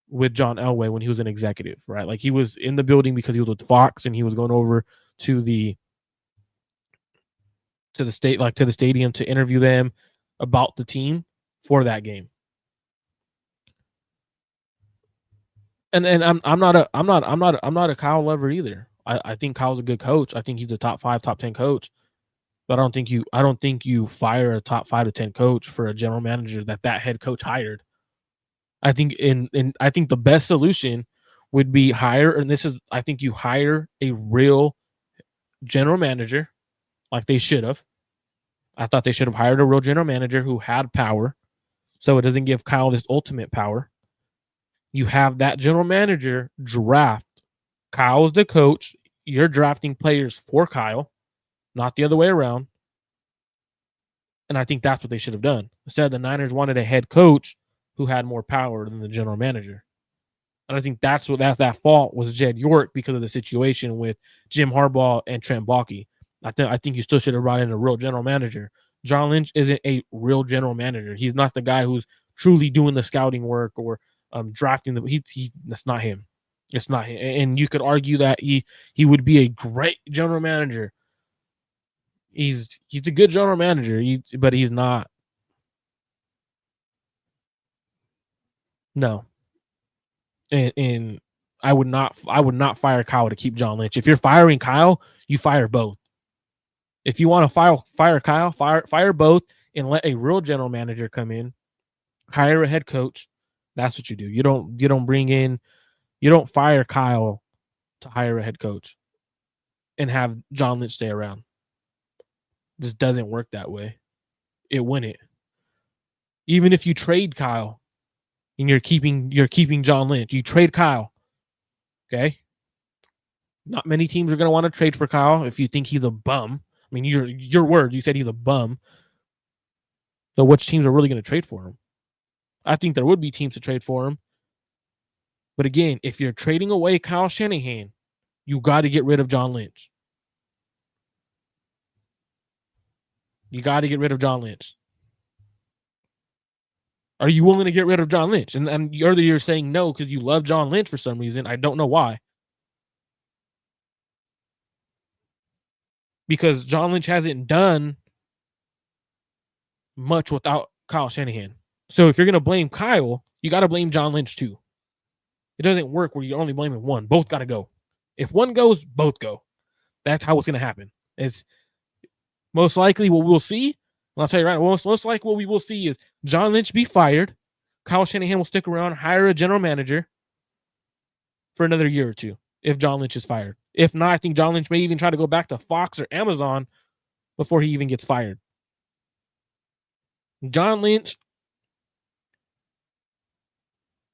with John Elway when he was an executive, right? He was in the building because he was with Fox, and he was going over to the stadium to interview them about the team for that game. And I'm not a Kyle lover either. I think Kyle's a good coach. I think he's a top 5, top 10 coach. But I don't think you fire a top 5 to 10 coach for a general manager that head coach hired. I think I think the best solution would be I think you hire a real general manager, like they should have. I thought they should have hired a real general manager who had power, so it doesn't give Kyle this ultimate power. You have that general manager draft. Kyle's the coach. You're drafting players for Kyle, not the other way around. And I think that's what they should have done. Instead, the Niners wanted a head coach who had more power than the general manager. And I think that fault was Jed York because of the situation with Jim Harbaugh and Trent Baalke. I think you still should have brought in a real general manager. John Lynch isn't a real general manager. He's not the guy who's truly doing the scouting work or drafting that's not him. It's not him. And you could argue that he would be a great general manager. He's a good general manager, but he's not. No. And I would not fire Kyle to keep John Lynch. If you're firing Kyle, you fire both. If you want to fire Kyle, fire both and let a real general manager come in, hire a head coach. That's what you do. You don't fire Kyle to hire a head coach and have John Lynch stay around. This doesn't work that way. It wouldn't. Even if you trade Kyle and you're keeping John Lynch, you trade Kyle. Okay? Not many teams are going to want to trade for Kyle if you think he's a bum. I mean, your words, you said he's a bum. So which teams are really going to trade for him? I think there would be teams to trade for him. But again, if you're trading away Kyle Shanahan, you got to get rid of John Lynch. You got to get rid of John Lynch. Are you willing to get rid of John Lynch? And you're saying no because you love John Lynch for some reason. I don't know why. Because John Lynch hasn't done much without Kyle Shanahan. So if you're going to blame Kyle, you got to blame John Lynch too. It doesn't work where you're only blaming one. Both got to go. If one goes, both go. That's how it's going to happen. It's most likely what we'll see. And I'll tell you right now, most likely what we will see is John Lynch be fired. Kyle Shanahan will stick around, hire a general manager for another year or two if John Lynch is fired. If not, I think John Lynch may even try to go back to Fox or Amazon before he even gets fired. John Lynch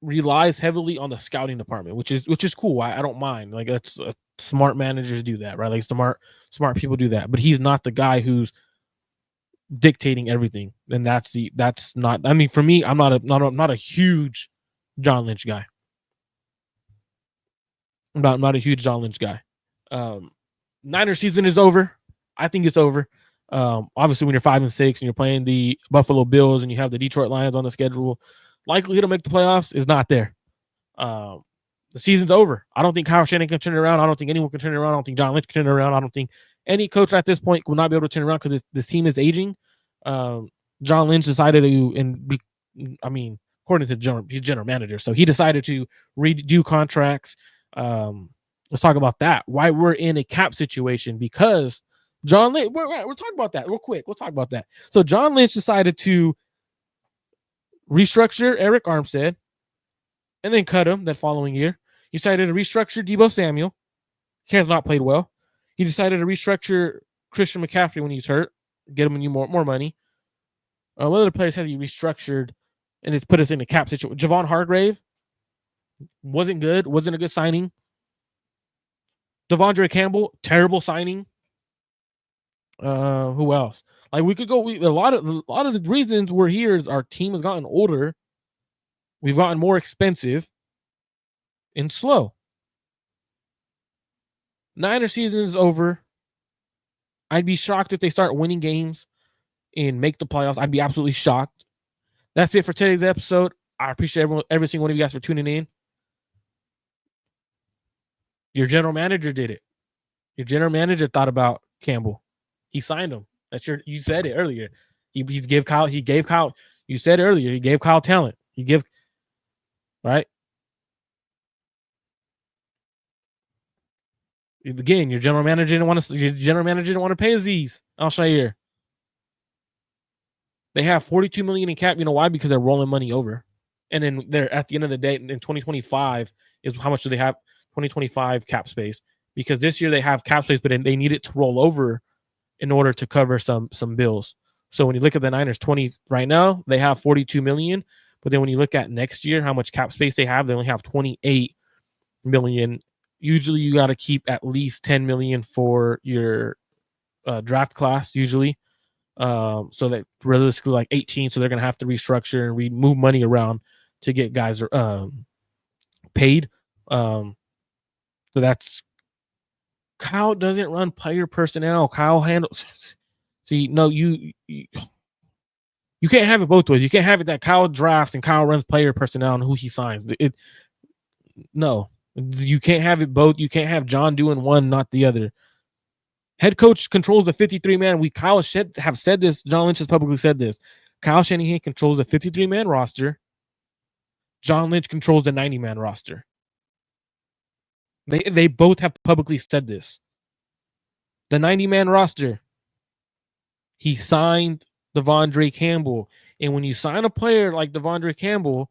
relies heavily on the scouting department, which is cool. I don't mind. That's smart managers do that, right? Smart people do that. But he's not the guy who's dictating everything. And that's not. I mean, for me, I'm not a huge John Lynch guy. I'm not a huge John Lynch guy. Niner season is over. I think it's over. Obviously, when you're 5-6 and you're playing the Buffalo Bills and you have the Detroit Lions on the schedule, likelihood to make the playoffs is not there. The season's over. I don't think Kyle Shanahan can turn it around. I don't think anyone can turn it around. I don't think John Lynch can turn it around. I don't think any coach at this point will not be able to turn it around because this team is aging. John Lynch decided to, according to he's general manager, so he decided to redo contracts. Let's talk about that. Why we're in a cap situation because John Lynch, we're talking about that real quick. We'll talk about that. So John Lynch decided to restructure Eric Armstead and then cut him that following year. He decided to restructure Deebo Samuel. He has not played well. He decided to restructure Christian McCaffrey when he's hurt, get him more money. One of the players has he restructured, and it's put us in a cap situation. Javon Hargrave wasn't good, wasn't a good signing. Devondre Campbell, terrible signing. Who else? Like we could go. A lot of the reasons we're here is our team has gotten older. We've gotten more expensive and slow. Niners season is over. I'd be shocked if they start winning games and make the playoffs. I'd be absolutely shocked. That's it for today's episode. I appreciate every single one of you guys for tuning in. Your general manager did it. Your general manager thought about Campbell. He signed him. You said it earlier. He gave Kyle. You said earlier. He gave Kyle talent. Right. Again, your general manager didn't want to pay Azeez Al-Shaair. They have $42 million in cap. You know why? Because they're rolling money over. And then they're at the end of the day in 2025 is how much do they have? 2025 cap space. Because this year they have cap space, but they need it to roll over in order to cover some bills. So when you look at the Niners 20 right now, they have $42 million. But then when you look at next year, how much cap space they only have $28 million. Usually you got to keep at least $10 million for your draft class, usually. So that realistically like 18. So they're going to have to restructure and move money around to get guys paid. So that's Kyle doesn't run player personnel. Kyle handles. See, no, you can't have it both ways. You can't have it that Kyle drafts and Kyle runs player personnel and who he signs. No, you can't have it both. You can't have John doing one, not the other. Head coach controls the 53-man. Kyle have said this. John Lynch has publicly said this. Kyle Shanahan controls the 53-man roster. John Lynch controls the 90-man roster. They both have publicly said this. The 90-man roster, he signed Devondre Campbell. And when you sign a player like Devondre Campbell,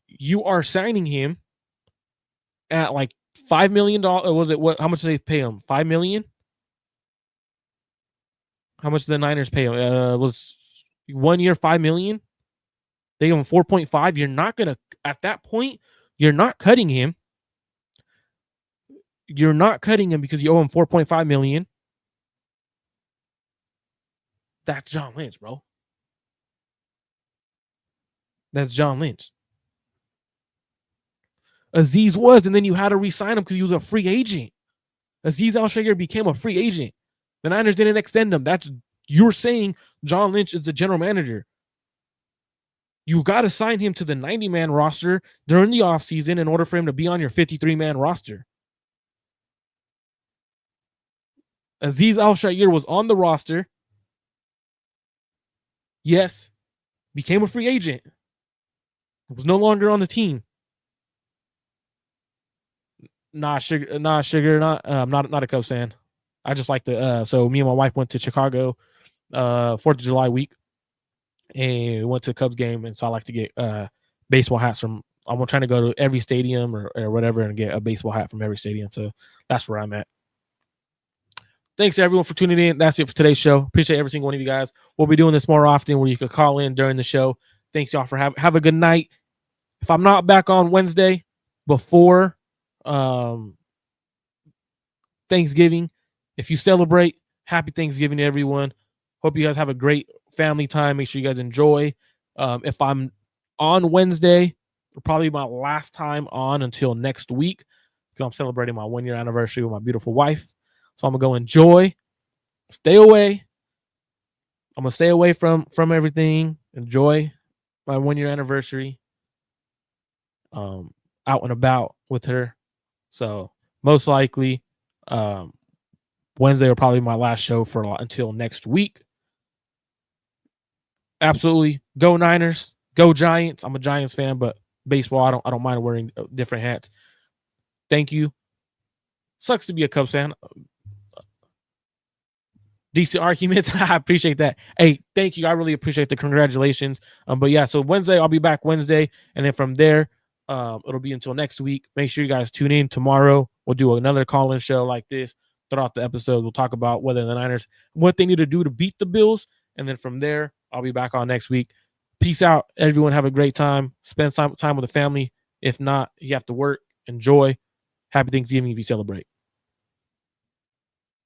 you are signing him at like $5 million. Was it what? How much did they pay him? $5 million? How much did the Niners pay him? Was 1 year $5 million? They give him 4.5. You're not gonna at that point. You're not cutting him. You're not cutting him because you owe him $4.5 million. That's John Lynch, bro. That's John Lynch. Azeez was, and then you had to re-sign him because he was a free agent. Azeez Al-Shaair became a free agent. The Niners didn't extend him. You're saying John Lynch is the general manager. You got to sign him to the 90-man roster during the offseason in order for him to be on your 53-man roster. Azeez Al-Shaair was on the roster. Yes. Became a free agent. Was no longer on the team. I'm not a Cubs fan. I just like so me and my wife went to Chicago 4th of July week and we went to a Cubs game, and so I like to get baseball hats from. I'm trying to go to every stadium or whatever and get a baseball hat from every stadium. So that's where I'm at. Thanks everyone for tuning in. That's it for today's show. Appreciate every single one of you guys. We'll be doing this more often where you could call in during the show. Thanks y'all for have a good night. If I'm not back on Wednesday before Thanksgiving, if you celebrate, happy Thanksgiving to everyone. Hope you guys have a great family time. Make sure you guys enjoy. If I'm on Wednesday, probably my last time on until next week because I'm celebrating my 1-year anniversary with my beautiful wife. So I'm going to go enjoy, stay away. I'm going to stay away from everything, enjoy my 1-year anniversary, out and about with her. So most likely Wednesday will probably be my last show until next week. Absolutely. Go Niners. Go Giants. I'm a Giants fan, but baseball, I don't mind wearing different hats. Thank you. Sucks to be a Cubs fan. Decent arguments. I appreciate that. Hey, thank you. I really appreciate the congratulations. But yeah, so Wednesday, I'll be back Wednesday. And then from there, it'll be until next week. Make sure you guys tune in tomorrow. We'll do another call-in show like this throughout the episode. We'll talk about whether the Niners, what they need to do to beat the Bills. And then from there, I'll be back on next week. Peace out. Everyone have a great time. Spend time with the family. If not, you have to work. Enjoy. Happy Thanksgiving if you celebrate.